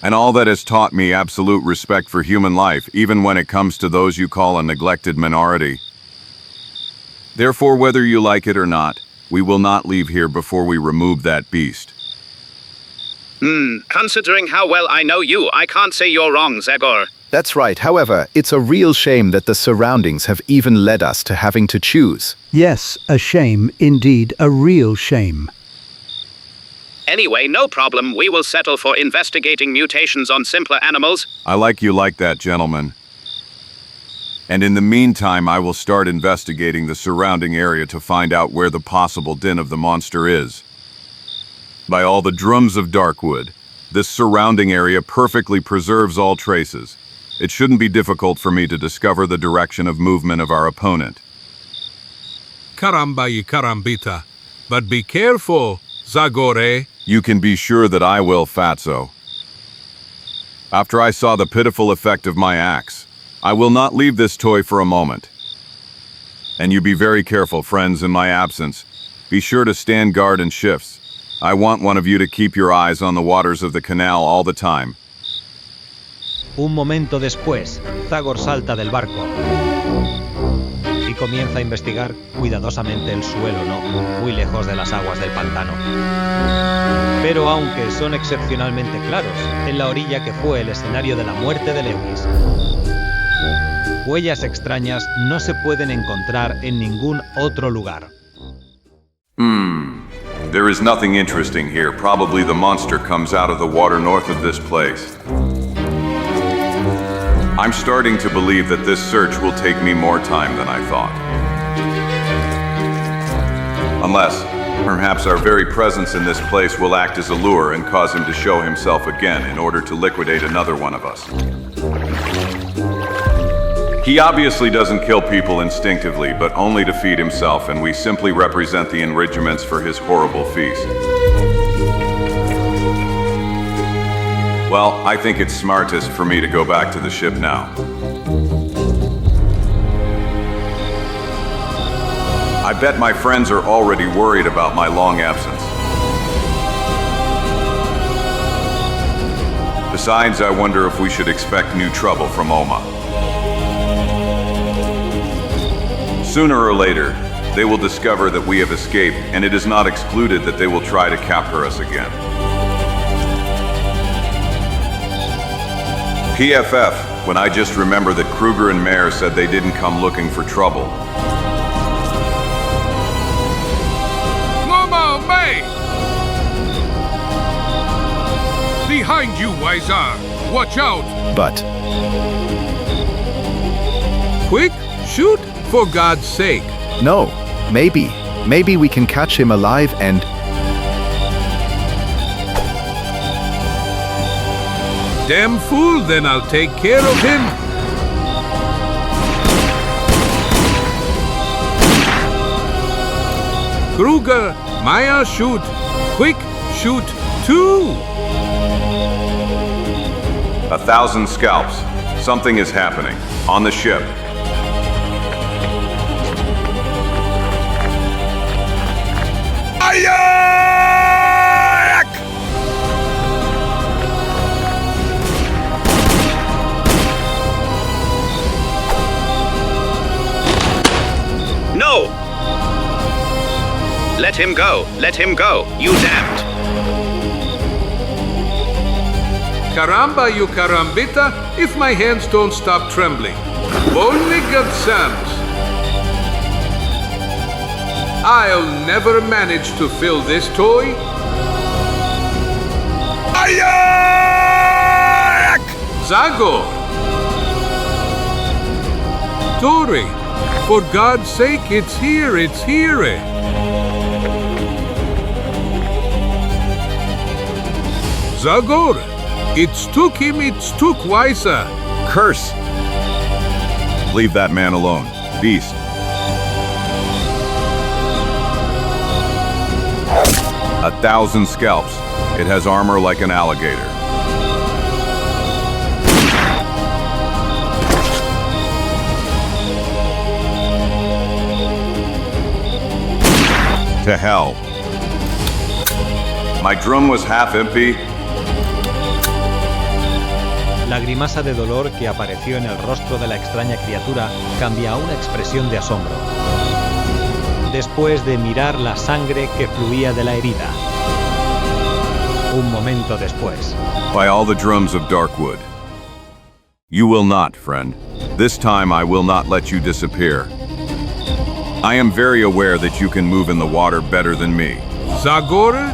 And all that has taught me absolute respect for human life, even when it comes to those you call a neglected minority. Therefore, whether you like it or not, we will not leave here before we remove that beast. Considering how well I know you, I can't say you're wrong, Zagor. That's right. However, it's a real shame that the surroundings have even led us to having to choose. Yes, a shame, indeed, a real shame. Anyway, no problem. We will settle for investigating mutations on simpler animals. I like you like that, gentlemen. And in the meantime, I will start investigating the surrounding area to find out where the possible den of the monster is. By all the drums of Darkwood, this surrounding area perfectly preserves all traces. It shouldn't be difficult for me to discover the direction of movement of our opponent. Caramba y carambita. But be careful, Zagor. You can be sure that I will, Fatso. After I saw the pitiful effect of my axe, I will not leave this toy for a moment. And you be very careful, friends, in my absence. Be sure to stand guard in shifts. I want one of you to keep your eyes on the waters of the canal all the time. Un momento después, Zagor salta del barco y comienza a investigar cuidadosamente el suelo, muy lejos de las aguas del pantano. Pero aunque son excepcionalmente claros, en la orilla que fue el escenario de la muerte de Lewis, huellas extrañas no se pueden encontrar en ningún otro lugar. There is nothing interesting here. Probably the monster comes out of the water north of this place. I'm starting to believe that this search will take me more time than I thought. Unless, perhaps our very presence in this place will act as a lure and cause him to show himself again in order to liquidate another one of us. He obviously doesn't kill people instinctively, but only to feed himself, and we simply represent the enrichments for his horrible feast. Well, I think it's smartest for me to go back to the ship now. I bet my friends are already worried about my long absence. Besides, I wonder if we should expect new trouble from Oma. Sooner or later, they will discover that we have escaped, and it is not excluded that they will try to capture us again. PFF, when I just remember that Kruger and Mayer said they didn't come looking for trouble. Mama, May! Behind you, Wiser! Watch out! But Quick, shoot, for God's sake. no, maybe we can catch him alive and... Damn fool, then I'll take care of him. Kruger, Maya, shoot. Quick, shoot, too. 1,000 scalps. Something is happening. On the ship. No! Let him go. Let him go. You damned. Caramba, you carambita, if my hands don't stop trembling. Only God Sam's. I'll never manage to fill this toy. Zagor! Tori, for God's sake, it's here, it's here. Zagor, it's took him, it's took Wiser. Curse! Leave that man alone. Beast. A 1,000 scalps. It has armor like an alligator. To hell. My drum was half empty. La grimasa de dolor que apareció en el rostro de la extraña criatura cambia a una expresión de asombro. Después de mirar la sangre que fluía de la herida. Un momento después. By all the drums of Darkwood. You will not, friend. This time I will not let you disappear. I am very aware that you can move in the water better than me. Zagor,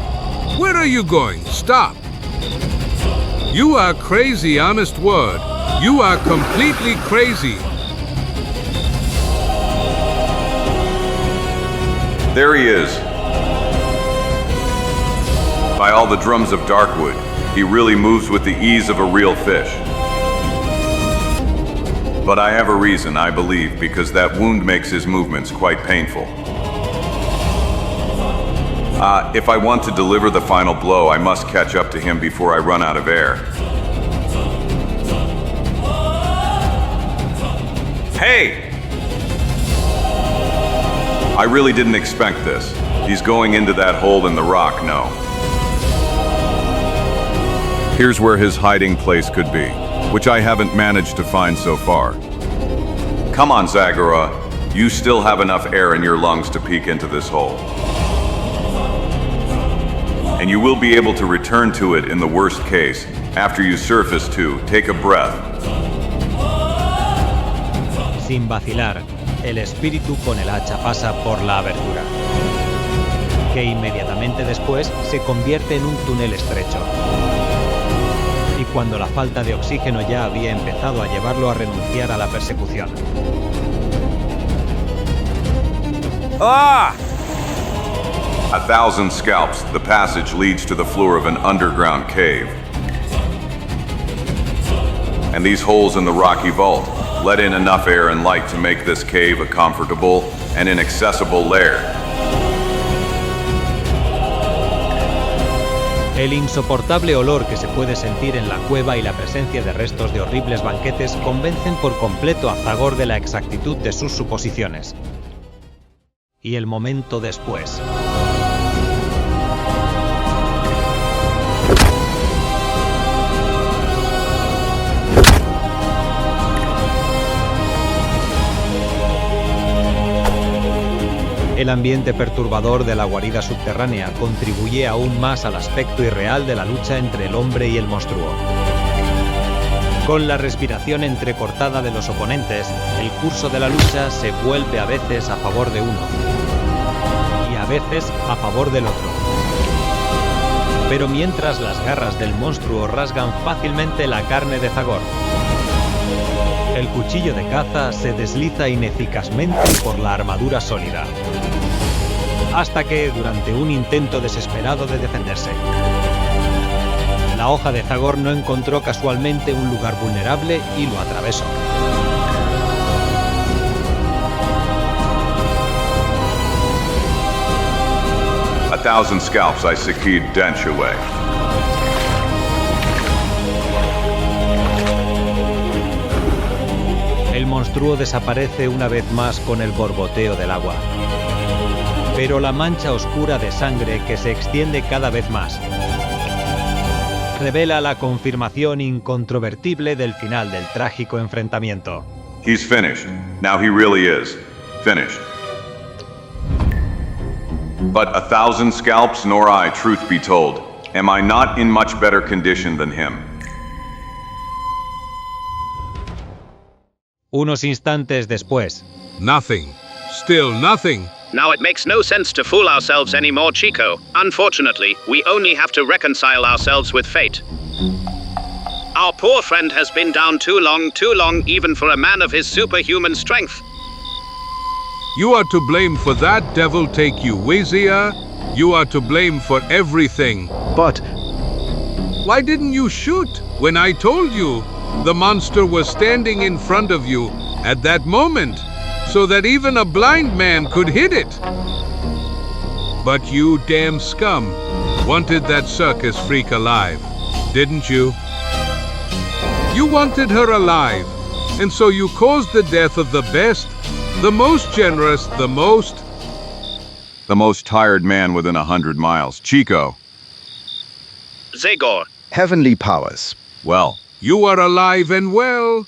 where are you going? Stop. You are crazy, honest word. You are completely crazy. There he is. By all the drums of Darkwood, he really moves with the ease of a real fish. But I have a reason, I believe, because that wound makes his movements quite painful. If I want to deliver the final blow, I must catch up to him before I run out of air. Hey! I really didn't expect this. He's going into that hole in the rock, no. Here's where his hiding place could be, which I haven't managed to find so far. Come on, Zagor. You still have enough air in your lungs to peek into this hole. And you will be able to return to it in the worst case. After you surface too, take a breath. Sin vacilar, el espíritu con el hacha pasa por la abertura, que inmediatamente después se convierte en un túnel estrecho. Y cuando la falta de oxígeno ya había empezado a llevarlo a renunciar a la persecución. Ah! 1,000 scalps, the passage leads to the floor of an underground cave. And these holes in the rocky vault let in enough air and light to make this cave a comfortable and inaccessible lair. El insoportable olor que se puede sentir en la cueva y la presencia de restos de horribles banquetes convencen por completo a Zagor de la exactitud de sus suposiciones. Y el momento después. El ambiente perturbador de la guarida subterránea contribuye aún más al aspecto irreal de la lucha entre el hombre y el monstruo. Con la respiración entrecortada de los oponentes, el curso de la lucha se vuelve a veces a favor de uno y a veces a favor del otro. Pero mientras las garras del monstruo rasgan fácilmente la carne de Zagor, el cuchillo de caza se desliza ineficazmente por la armadura sólida, hasta que, durante un intento desesperado de defenderse, la hoja de Zagor no encontró casualmente un lugar vulnerable y lo atravesó. A thousand scalps I secured dench away. El monstruo desaparece una vez más con el borboteo del agua. Pero la mancha oscura de sangre que se extiende cada vez más revela la confirmación incontrovertible del final del trágico enfrentamiento. He's finished. Now he really is. Finished. But a thousand scalps, nor I, truth be told, am I not in much better condition than him. Unos instantes después. Nothing. Still nothing. Now it makes no sense to fool ourselves anymore, Chico. Unfortunately, we only have to reconcile ourselves with fate. Our poor friend has been down too long, even for a man of his superhuman strength. You are to blame for that, devil take you, Wazia. You are to blame for everything. But why didn't you shoot when I told you the monster was standing in front of you at that moment, so that even a blind man could hit it? But you damn scum wanted that circus freak alive, didn't you? You wanted her alive, and so you caused the death of the best, the most generous, the most tired man within 100 miles. Chico. Zagor. heavenly powers. Well, you are alive and well.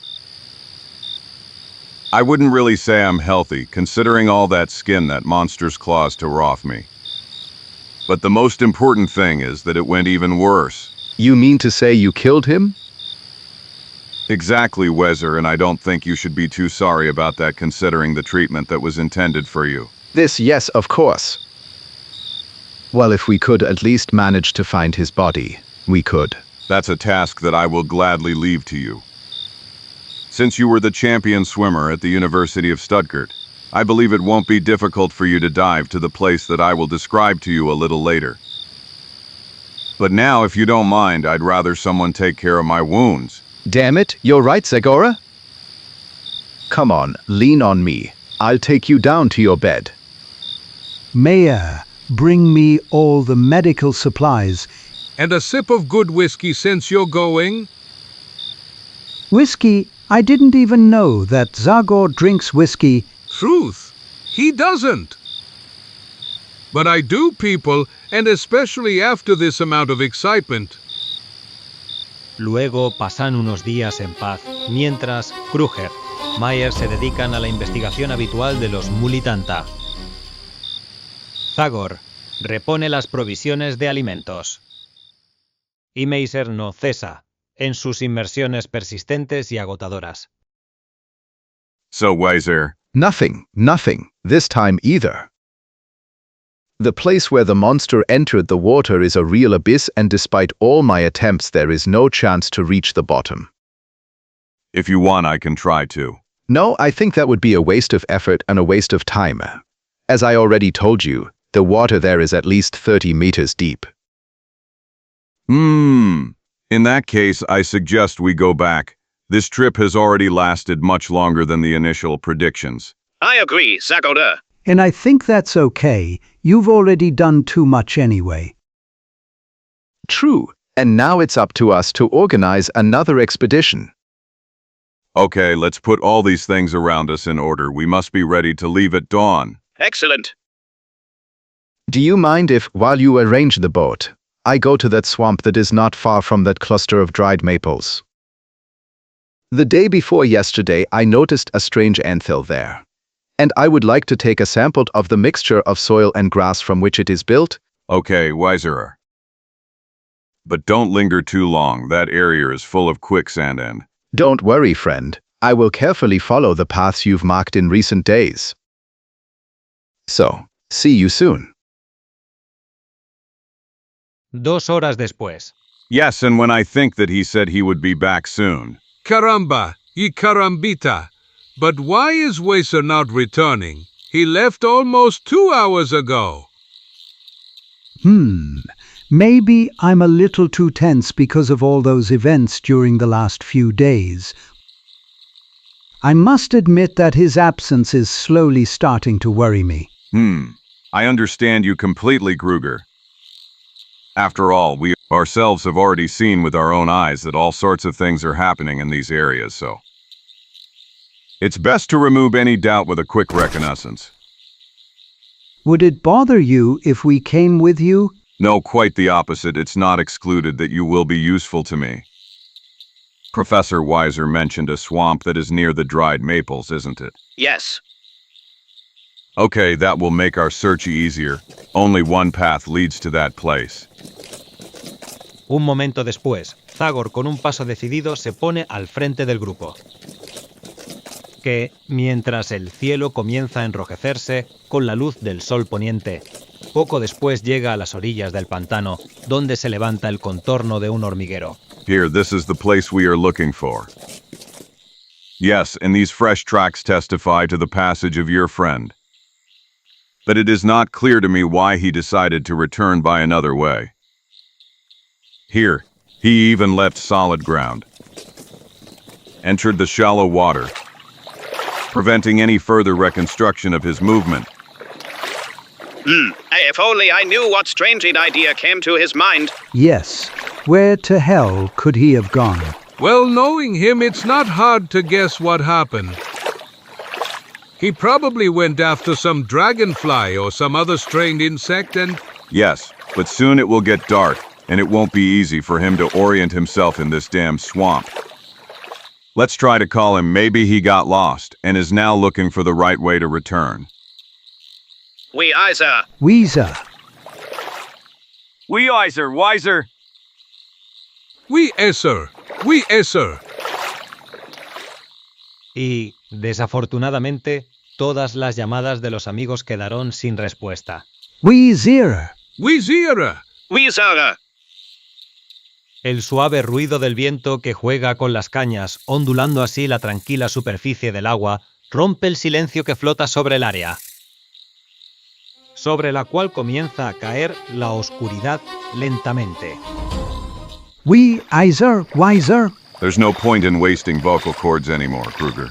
I wouldn't really say I'm healthy, considering all that skin that monster's claws tore off me. But the most important thing is that it went even worse. You mean to say you killed him? Exactly, Wezer, and I don't think you should be too sorry about that considering the treatment that was intended for you. This, yes, of course. Well, if we could at least manage to find his body, we could. That's a task that I will gladly leave to you. Since you were the champion swimmer at the University of Stuttgart, I believe it won't be difficult for you to dive to the place that I will describe to you a little later. But now, if you don't mind, I'd rather someone take care of my wounds. Damn it, you're right, Zagora. Come on, lean on me. I'll take you down to your bed. Mayor, bring me all the medical supplies. And a sip of good whiskey since you're going. Whiskey? I didn't even know that Zagor drinks whiskey. Truth, he doesn't. But I do, people, and especially after this amount of excitement. Luego pasan unos días en paz, mientras Kruger, Mayer se dedican a la investigación habitual de los Mulitanta. Zagor repone las provisiones de alimentos. Y Meiser no cesa en sus inmersiones persistentes y agotadoras. So, Wezer. Nothing, this time either. The place where the monster entered the water is a real abyss, and despite all my attempts, there is no chance to reach the bottom. If you want, I can try to. No, I think that would be a waste of effort and a waste of time. As I already told you, the water there is at least 30 meters deep. In that case, I suggest we go back. This trip has already lasted much longer than the initial predictions. I agree, Zagor. And I think that's okay. You've already done too much anyway. True, and now it's up to us to organize another expedition. Okay, let's put all these things around us in order. We must be ready to leave at dawn. Excellent. Do you mind if, while you arrange the boat, I go to that swamp that is not far from that cluster of dried maples? The day before yesterday, I noticed a strange anthill there. And I would like to take a sample of the mixture of soil and grass from which it is built. Okay, Wiserer. But don't linger too long. That area is full of quicksand and... Don't worry, friend. I will carefully follow the paths you've marked in recent days. So, see you soon. 2 horas después. Yes, and when I think that he said he would be back soon. Caramba, y carambita. But why is Weiser not returning? He left almost 2 hours ago. Maybe I'm a little too tense because of all those events during the last few days. I must admit that his absence is slowly starting to worry me. I understand you completely, Kruger. After all, we ourselves have already seen with our own eyes that all sorts of things are happening in these areas, so it's best to remove any doubt with a quick reconnaissance. Would it bother you if we came with you? No, quite the opposite. It's not excluded that you will be useful to me. Professor Weiser mentioned a swamp that is near the dried maples, isn't it? Yes. Okay, that will make our search easier. Only one path leads to that place. Un momento después, Zagor con un paso decidido se pone al frente del grupo. Que, mientras el cielo comienza a enrojecerse con la luz del sol poniente, poco después llega a las orillas del pantano, donde se levanta el contorno de un hormiguero. Here, this is the place we are looking for. Yes, and these fresh tracks testify to the passage of your friend. But it is not clear to me why he decided to return by another way. Here, he even left solid ground, entered the shallow water, preventing any further reconstruction of his movement. If only I knew what strange idea came to his mind. Yes. Where to hell could he have gone? Well, knowing him, it's not hard to guess what happened. He probably went after some dragonfly or some other strange insect and... Yes, but soon it will get dark, and it won't be easy for him to orient himself in this damn swamp. Let's try to call him. Maybe he got lost and is now looking for the right way to return. Weiser. Weiser. Weiser. Weiser. Y, desafortunadamente, todas las llamadas de los amigos quedaron sin respuesta. Weiser. El suave ruido del viento que juega con las cañas, ondulando así la tranquila superficie del agua, rompe el silencio que flota sobre el área, sobre la cual comienza a caer la oscuridad lentamente. Weiser. There's no point in wasting vocal cords anymore, Kruger.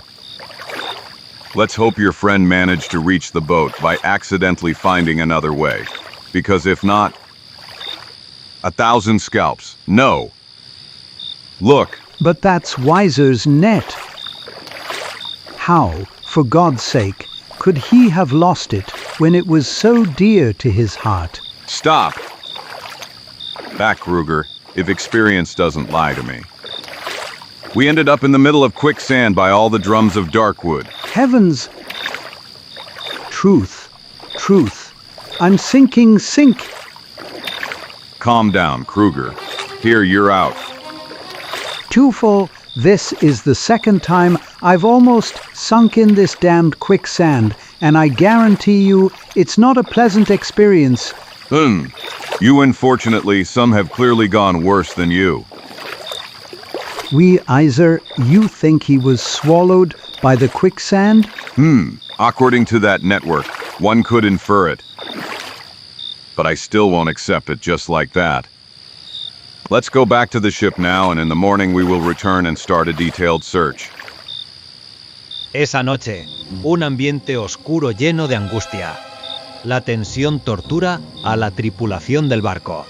Let's hope your friend managed to reach the boat by accidentally finding another way. Because if not, 1,000 scalps. No. Look. But that's Weiser's net. How, for God's sake, could he have lost it when it was so dear to his heart? Stop. Back, Kruger, if experience doesn't lie to me. We ended up in the middle of quicksand by all the drums of Darkwood. Heavens! Truth. I'm sinking. Calm down, Kruger. Here, you're out. Twofold, this is the second time I've almost sunk in this damned quicksand, and I guarantee you it's not a pleasant experience. You unfortunately, some have clearly gone worse than you. Weiser, you think he was swallowed by the quicksand? According to that network, one could infer it. But I still won't accept it just like that. Let's go back to the ship now, and in the morning we will return and start a detailed search. Esa noche, un ambiente oscuro lleno de angustia. La tensión tortura a la tripulación del barco.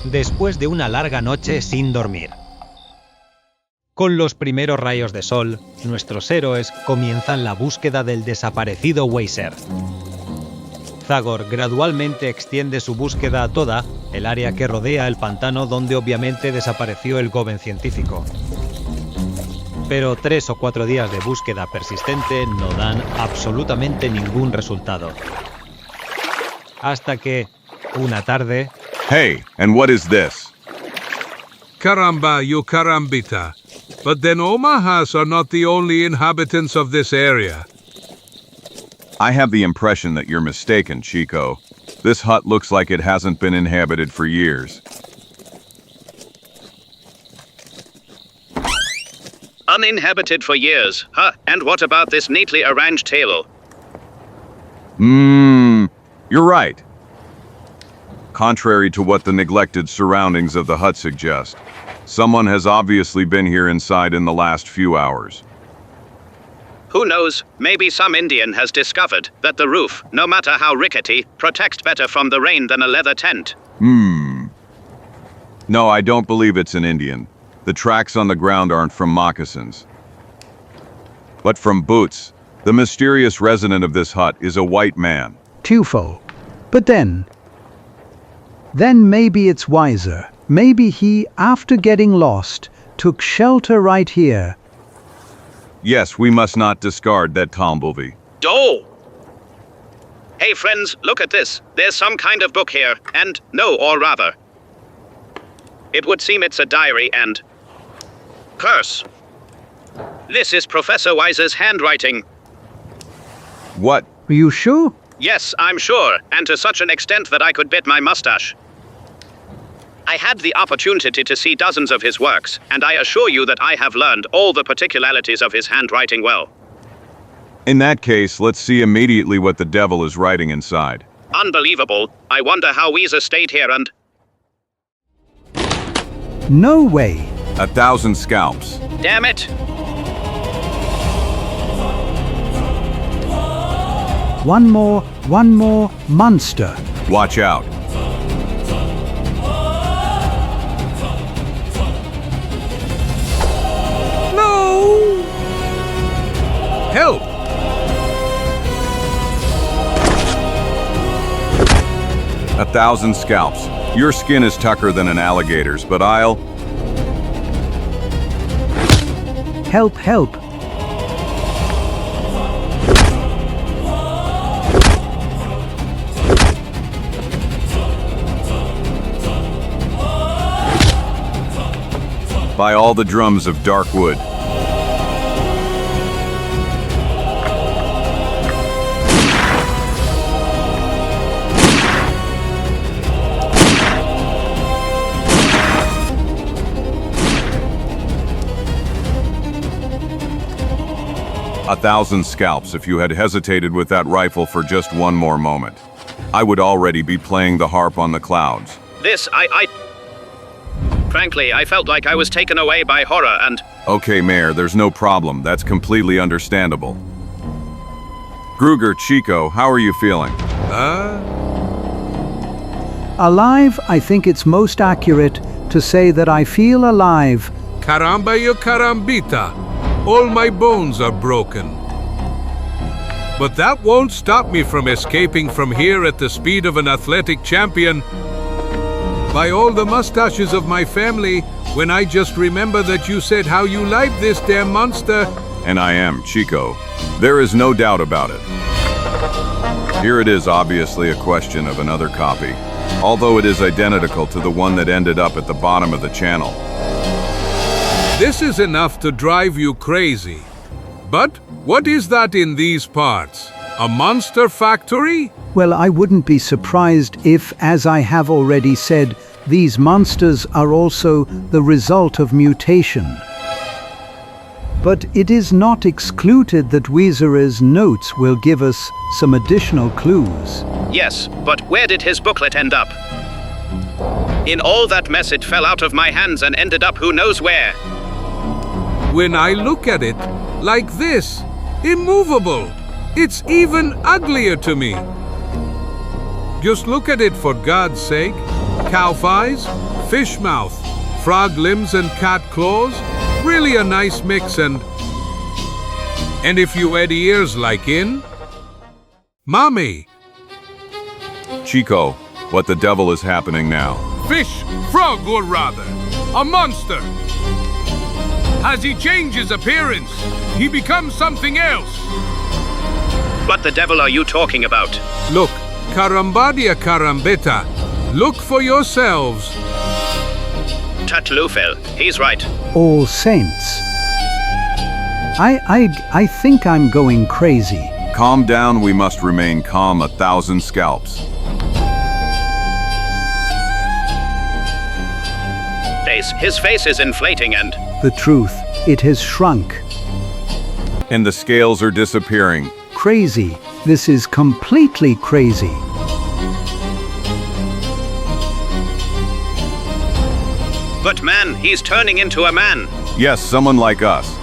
Después de una larga noche sin dormir. Con los primeros rayos de sol, nuestros héroes comienzan la búsqueda del desaparecido Weiser. Zagor gradualmente extiende su búsqueda a toda el área que rodea el pantano donde obviamente desapareció el joven científico. Pero 3 o 4 días de búsqueda persistente no dan absolutamente ningún resultado. Hasta que, una tarde... Hey, and what is this? Caramba, you carambita. But then Omahas are not the only inhabitants of this area. I have the impression that you're mistaken, Chico. This hut looks like it hasn't been inhabited for years. Uninhabited for years, huh? And what about this neatly arranged table? You're right. Contrary to what the neglected surroundings of the hut suggest, someone has obviously been here inside in the last few hours. Who knows, maybe some Indian has discovered that the roof, no matter how rickety, protects better from the rain than a leather tent. No, I don't believe it's an Indian. The tracks on the ground aren't from moccasins, but from boots. The mysterious resident of this hut is a white man. Tufo. But then maybe it's wiser. Maybe he, after getting lost, took shelter right here. Yes, we must not discard that tombolvie. Oh! Hey friends, look at this. There's some kind of book here, and no, or rather, it would seem it's a diary and curse. This is Professor Wise's handwriting. What? Are you sure? Yes, I'm sure, and to such an extent that I could bit my mustache. I had the opportunity to see dozens of his works, and I assure you that I have learned all the particularities of his handwriting well. In that case, let's see immediately what the devil is writing inside. Unbelievable. I wonder how Weezer stayed here and... No way. 1,000 scalps. Damn it! One more monster. Watch out. No! Help! A 1,000 scalps. Your skin is tucker than an alligator's, but I'll... Help, help. By all the drums of dark wood. A 1,000 scalps. If you had hesitated with that rifle for just one more moment, I would already be playing the harp on the clouds. Frankly, I felt like I was taken away by horror and... Okay, Mayor, there's no problem. That's completely understandable. Gruger, Chico, how are you feeling? Alive, I think it's most accurate to say that I feel alive. Caramba yo carambita. All my bones are broken. But that won't stop me from escaping from here at the speed of an athletic champion. By all the mustaches of my family, when I just remember that you said how you like this damn monster. And I am, Chico. There is no doubt about it. Here it is, obviously a question of another copy, although it is identical to the one that ended up at the bottom of the channel. This is enough to drive you crazy. But what is that in these parts? A monster factory? Well, I wouldn't be surprised if, as I have already said, these monsters are also the result of mutation. But it is not excluded that Weezer's notes will give us some additional clues. Yes, but where did his booklet end up? In all that mess, it fell out of my hands and ended up who knows where. When I look at it, like this, immovable, it's even uglier to me. Just look at it for God's sake. Cow thighs, fish mouth, frog limbs and cat claws. Really a nice mix and if you had ears like in... Mommy! Chico, what the devil is happening now? Fish, frog or rather, a monster! Has he changed his appearance? He becomes something else! What the devil are you talking about? Look, Carambadia Carambeta, look for yourselves. Tatlufel, he's right. All Saints. I think I'm going crazy. Calm down, we must remain calm. 1,000 scalps. His face is inflating and... The truth, it has shrunk. And the scales are disappearing. Crazy. This is completely crazy. But man, he's turning into a man. Yes, someone like us.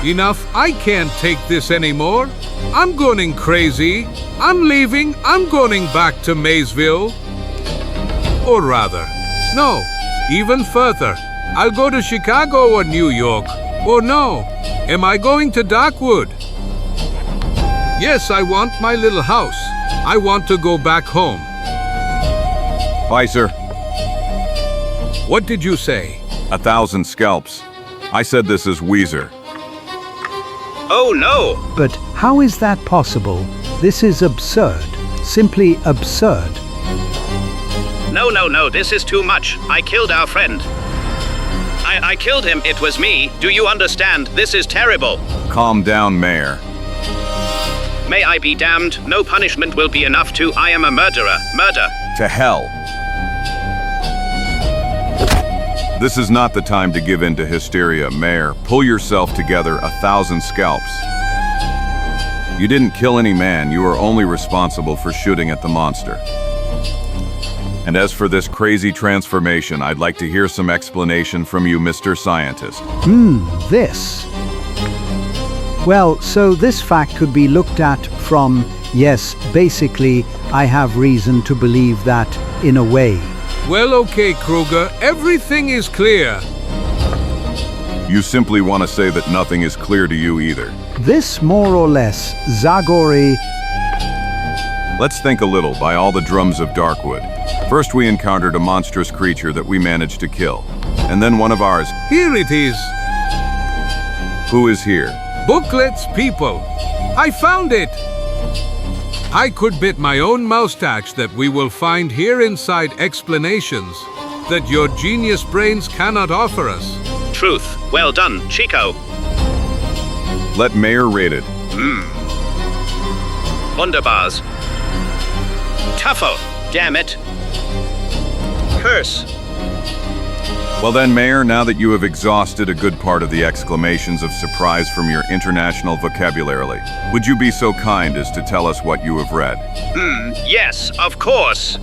Enough, I can't take this anymore. I'm going crazy. I'm leaving. I'm going back to Maysville. Or rather, no, even further. I'll go to Chicago or New York. Or no, am I going to Darkwood? Yes, I want my little house. I want to go back home. Bye, sir. What did you say? 1,000 scalps. I said this is Weezer. Oh no! But how is that possible? This is absurd. Simply absurd. No, this is too much. I killed our friend. I killed him, it was me. Do you understand? This is terrible. Calm down, Mayor. May I be damned, no punishment will be enough to... I am a murderer. Murder. To hell. This is not the time to give in to hysteria, Mayor. Pull yourself together. 1,000 scalps. You didn't kill any man, you are only responsible for shooting at the monster. And as for this crazy transformation, I'd like to hear some explanation from you, Mr. Scientist. This. Well, so this fact could be looked at from, yes, basically, I have reason to believe that in a way. Well, okay, Kruger, everything is clear. You simply want to say that nothing is clear to you either. This more or less, Zagor EN. Let's think a little by all the drums of Darkwood. First we encountered a monstrous creature that we managed to kill. And then one of ours. Here it is. Who is here? Booklets, people. I found it. I could bet my own moustache that we will find here inside explanations that your genius brains cannot offer us. Truth. Well done, Chico. Let Mayor rate it. Wunderbars. Tougho. Damn it. Curse. Well then, Mayor, now that you have exhausted a good part of the exclamations of surprise from your international vocabulary, would you be so kind as to tell us what you have read? Yes, of course.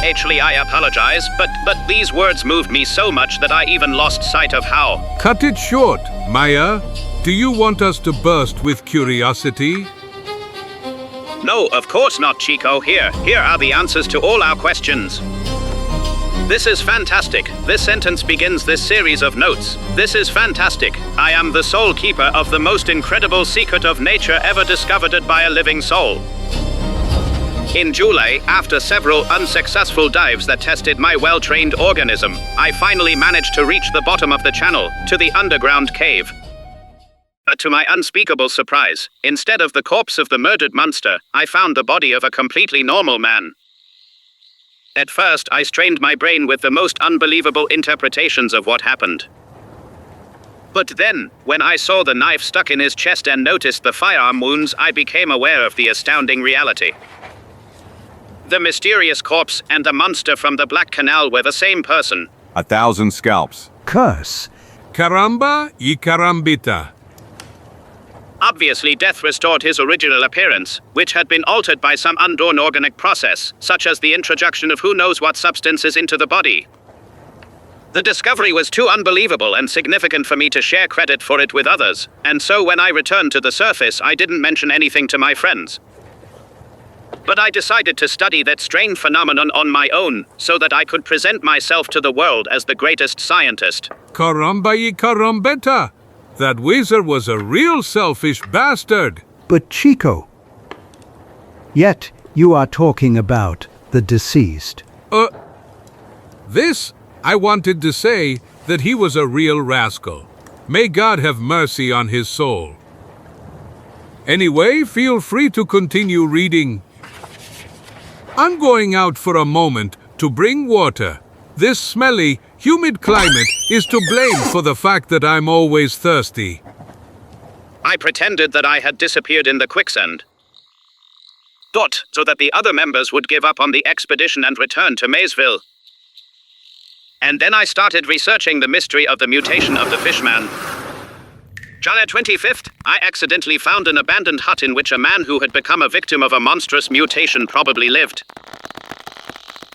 Actually, I apologize, but these words moved me so much that I even lost sight of how. Cut it short, Maya. Do you want us to burst with curiosity? No, of course not, Chico. Here are the answers to all our questions. This is fantastic. This sentence begins this series of notes. This is fantastic. I am the sole keeper of the most incredible secret of nature ever discovered by a living soul. In July, after several unsuccessful dives that tested my well-trained organism, I finally managed to reach the bottom of the channel, to the underground cave. To my unspeakable surprise, instead of the corpse of the murdered monster, I found the body of a completely normal man. At first, I strained my brain with the most unbelievable interpretations of what happened. But then, when I saw the knife stuck in his chest and noticed the firearm wounds, I became aware of the astounding reality. The mysterious corpse and the monster from the Black Canal were the same person. 1,000 scalps. Curse. Caramba y carambita. Obviously, death restored his original appearance, which had been altered by some unknown organic process, such as the introduction of who knows what substances into the body. The discovery was too unbelievable and significant for me to share credit for it with others, and so when I returned to the surface, I didn't mention anything to my friends. But I decided to study that strange phenomenon on my own, so that I could present myself to the world as the greatest scientist. Caramba y carambeta. That Weezer was a real selfish bastard. But Chico, yet you are talking about the deceased. This, I wanted to say that he was a real rascal. May God have mercy on his soul. Anyway, feel free to continue reading. I'm going out for a moment to bring water. This smelly, humid climate is to blame for the fact that I'm always thirsty. I pretended that I had disappeared in the quicksand. So that the other members would give up on the expedition and return to Maysville. And then I started researching the mystery of the mutation of the fishman. July 25th, I accidentally found an abandoned hut in which a man who had become a victim of a monstrous mutation probably lived.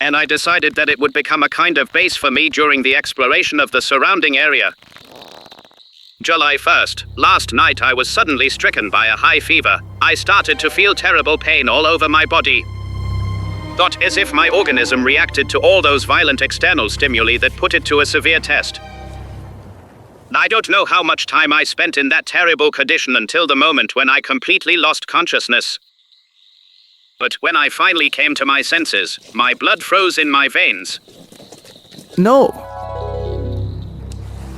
And I decided that it would become a kind of base for me during the exploration of the surrounding area. July 1st, last night I was suddenly stricken by a high fever. I started to feel terrible pain all over my body. Thought as if my organism reacted to all those violent external stimuli that put it to a severe test. I don't know how much time I spent in that terrible condition until the moment when I completely lost consciousness. But when I finally came to my senses, my blood froze in my veins. No.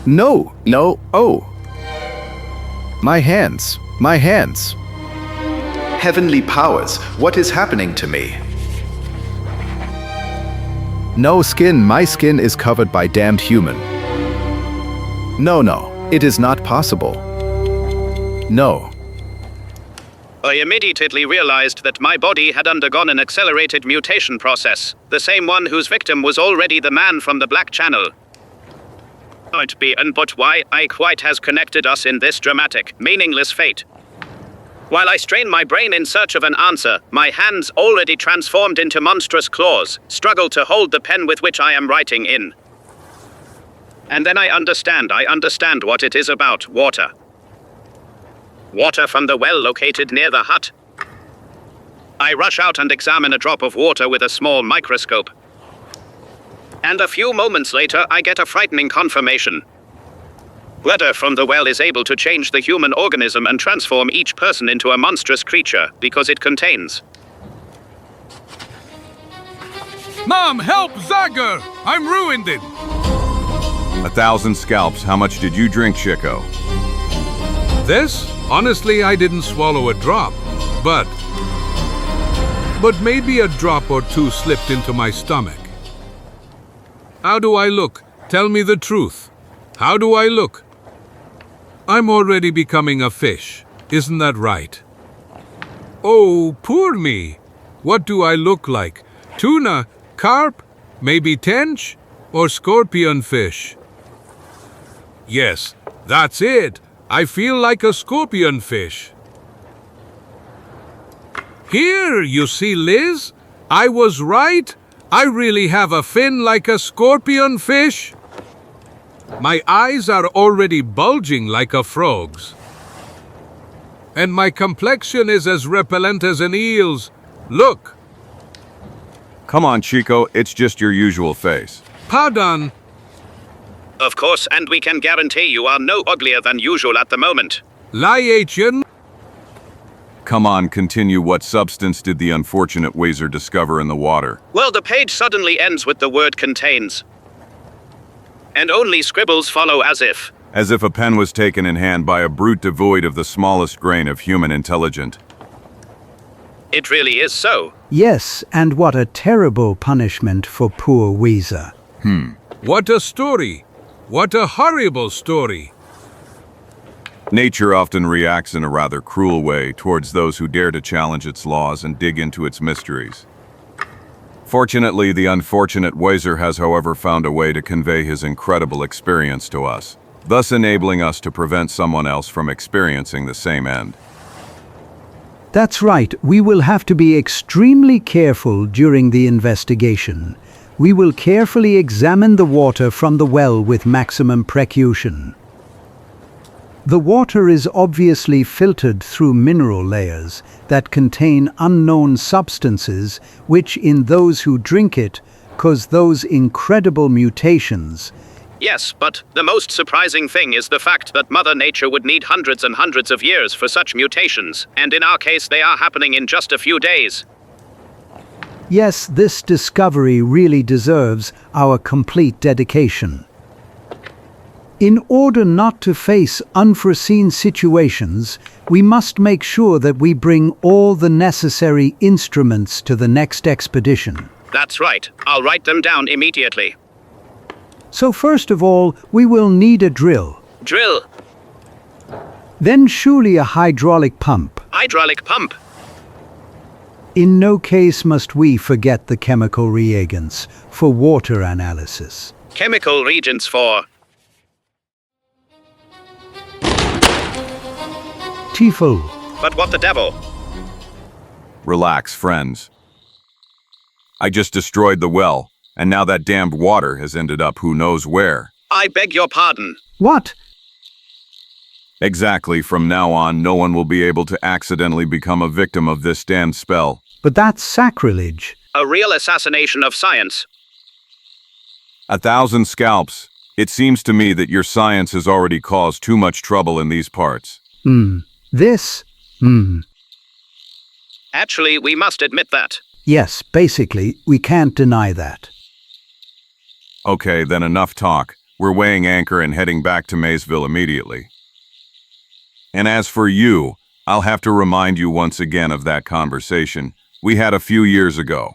No, no, oh. My hands, my hands. Heavenly powers, what is happening to me? No skin, my skin is covered by damned human. No, no, it is not possible. No. I immediately realized that my body had undergone an accelerated mutation process, the same one whose victim was already the man from the Black Channel. Might be, and but why I quite has connected us in this dramatic, meaningless fate. While I strain my brain in search of an answer, my hands, already transformed into monstrous claws, struggle to hold the pen with which I am writing in. And then I understand what it is about, water. Water from the well located near the hut. I rush out and examine a drop of water with a small microscope. And a few moments later, I get a frightening confirmation. Water from the well is able to change the human organism and transform each person into a monstrous creature because it contains. Mom, help, Zagor! I'm ruined it! 1,000 scalps. How much did you drink, Chico? This? Honestly, I didn't swallow a drop, but maybe a drop or two slipped into my stomach. How do I look? Tell me the truth. How do I look? I'm already becoming a fish. Isn't that right? Oh, poor me. What do I look like? Tuna? Carp? Maybe tench? Or scorpion fish? Yes, that's it. I feel like a scorpion fish. Here, you see, Liz? I was right. I really have a fin like a scorpion fish. My eyes are already bulging like a frog's. And my complexion is as repellent as an eel's. Look. Come on, Chico, it's just your usual face. Pardon. Of course, and we can guarantee you are no uglier than usual at the moment. Liation. Come on, continue. What substance did the unfortunate Wazer discover in the water? Well, the page suddenly ends with the word contains. And only scribbles follow as if. As if a pen was taken in hand by a brute devoid of the smallest grain of human intelligence. It really is so. Yes, and what a terrible punishment for poor Weezer. What a story. What a horrible story. Nature often reacts in a rather cruel way towards those who dare to challenge its laws and dig into its mysteries. Fortunately, the unfortunate Wazer has, however, found a way to convey his incredible experience to us, thus enabling us to prevent someone else from experiencing the same end. That's right, we will have to be extremely careful during the investigation. We will carefully examine the water from the well with maximum precaution. The water is obviously filtered through mineral layers that contain unknown substances which, in those who drink it, cause those incredible mutations. Yes, but the most surprising thing is the fact that Mother Nature would need hundreds and hundreds of years for such mutations, and in our case they are happening in just a few days. Yes, this discovery really deserves our complete dedication. In order not to face unforeseen situations, we must make sure that we bring all the necessary instruments to the next expedition. That's right. I'll write them down immediately. So first of all, we will need a drill. Drill. Then surely a hydraulic pump. Hydraulic pump. In no case must we forget the chemical reagents for water analysis. Chemical reagents for... Tifo. But what the devil? Relax, friends. I just destroyed the well, and now that damned water has ended up who knows where. I beg your pardon. What? Exactly, from now on, no one will be able to accidentally become a victim of this damned spell. But that's sacrilege. A real assassination of science. 1,000 scalps. It seems to me that your science has already caused too much trouble in these parts. Actually, we must admit that. Yes, basically, we can't deny that. Okay, then enough talk. We're weighing anchor and heading back to Maysville immediately. And as for you, I'll have to remind you once again of that conversation we had a few years ago.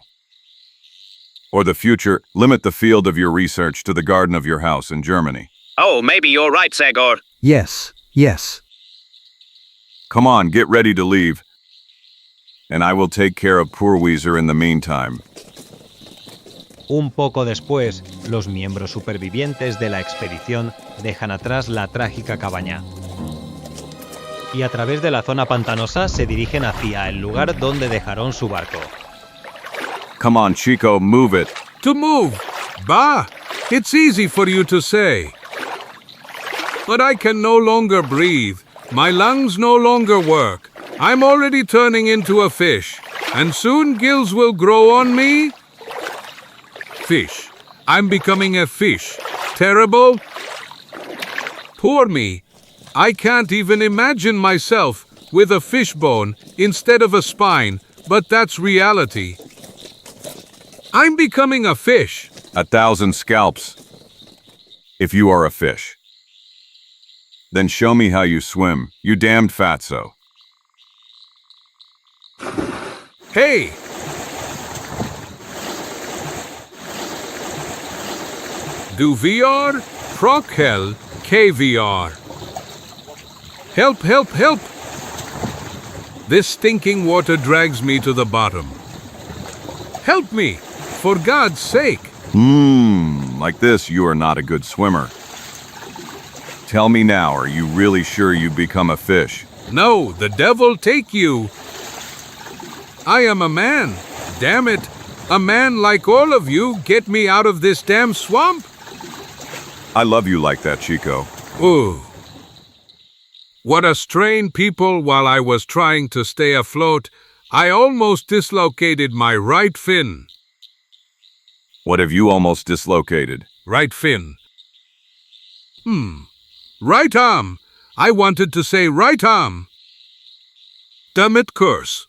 Or the future, limit the field of your research to the garden of your house in Germany. Oh, maybe you're right, Zagor. Yes. Come on, get ready to leave. And I will take care of poor Weezer in the meantime. Un poco después, los miembros supervivientes de la expedición dejan atrás la trágica cabaña. Y a través de la zona pantanosa se dirigen hacia el lugar donde dejaron su barco. Come on, Chico, move it. To move? Bah! It's easy for you to say. But I can no longer breathe. My lungs no longer work. I'm already turning into a fish. And soon gills will grow on me? Fish. I'm becoming a fish. Terrible? Poor me. I can't even imagine myself with a fishbone instead of a spine, but that's reality. I'm becoming a fish. 1,000 scalps. If you are a fish. Then show me how you swim, you damned fatso. Hey! Du VR, Prokhel, KVR. Help, help, help! This stinking water drags me to the bottom. Help me, for God's sake! Like this, you are not a good swimmer. Tell me now, are you really sure you become a fish? No, the devil take you. I am a man. Damn it. A man like all of you, get me out of this damn swamp. I love you like that, Chico. Ooh. What a strain, people. While I was trying to stay afloat, I almost dislocated my right fin. What have you almost dislocated? Right fin. Right arm. I wanted to say right arm. Damn it, curse.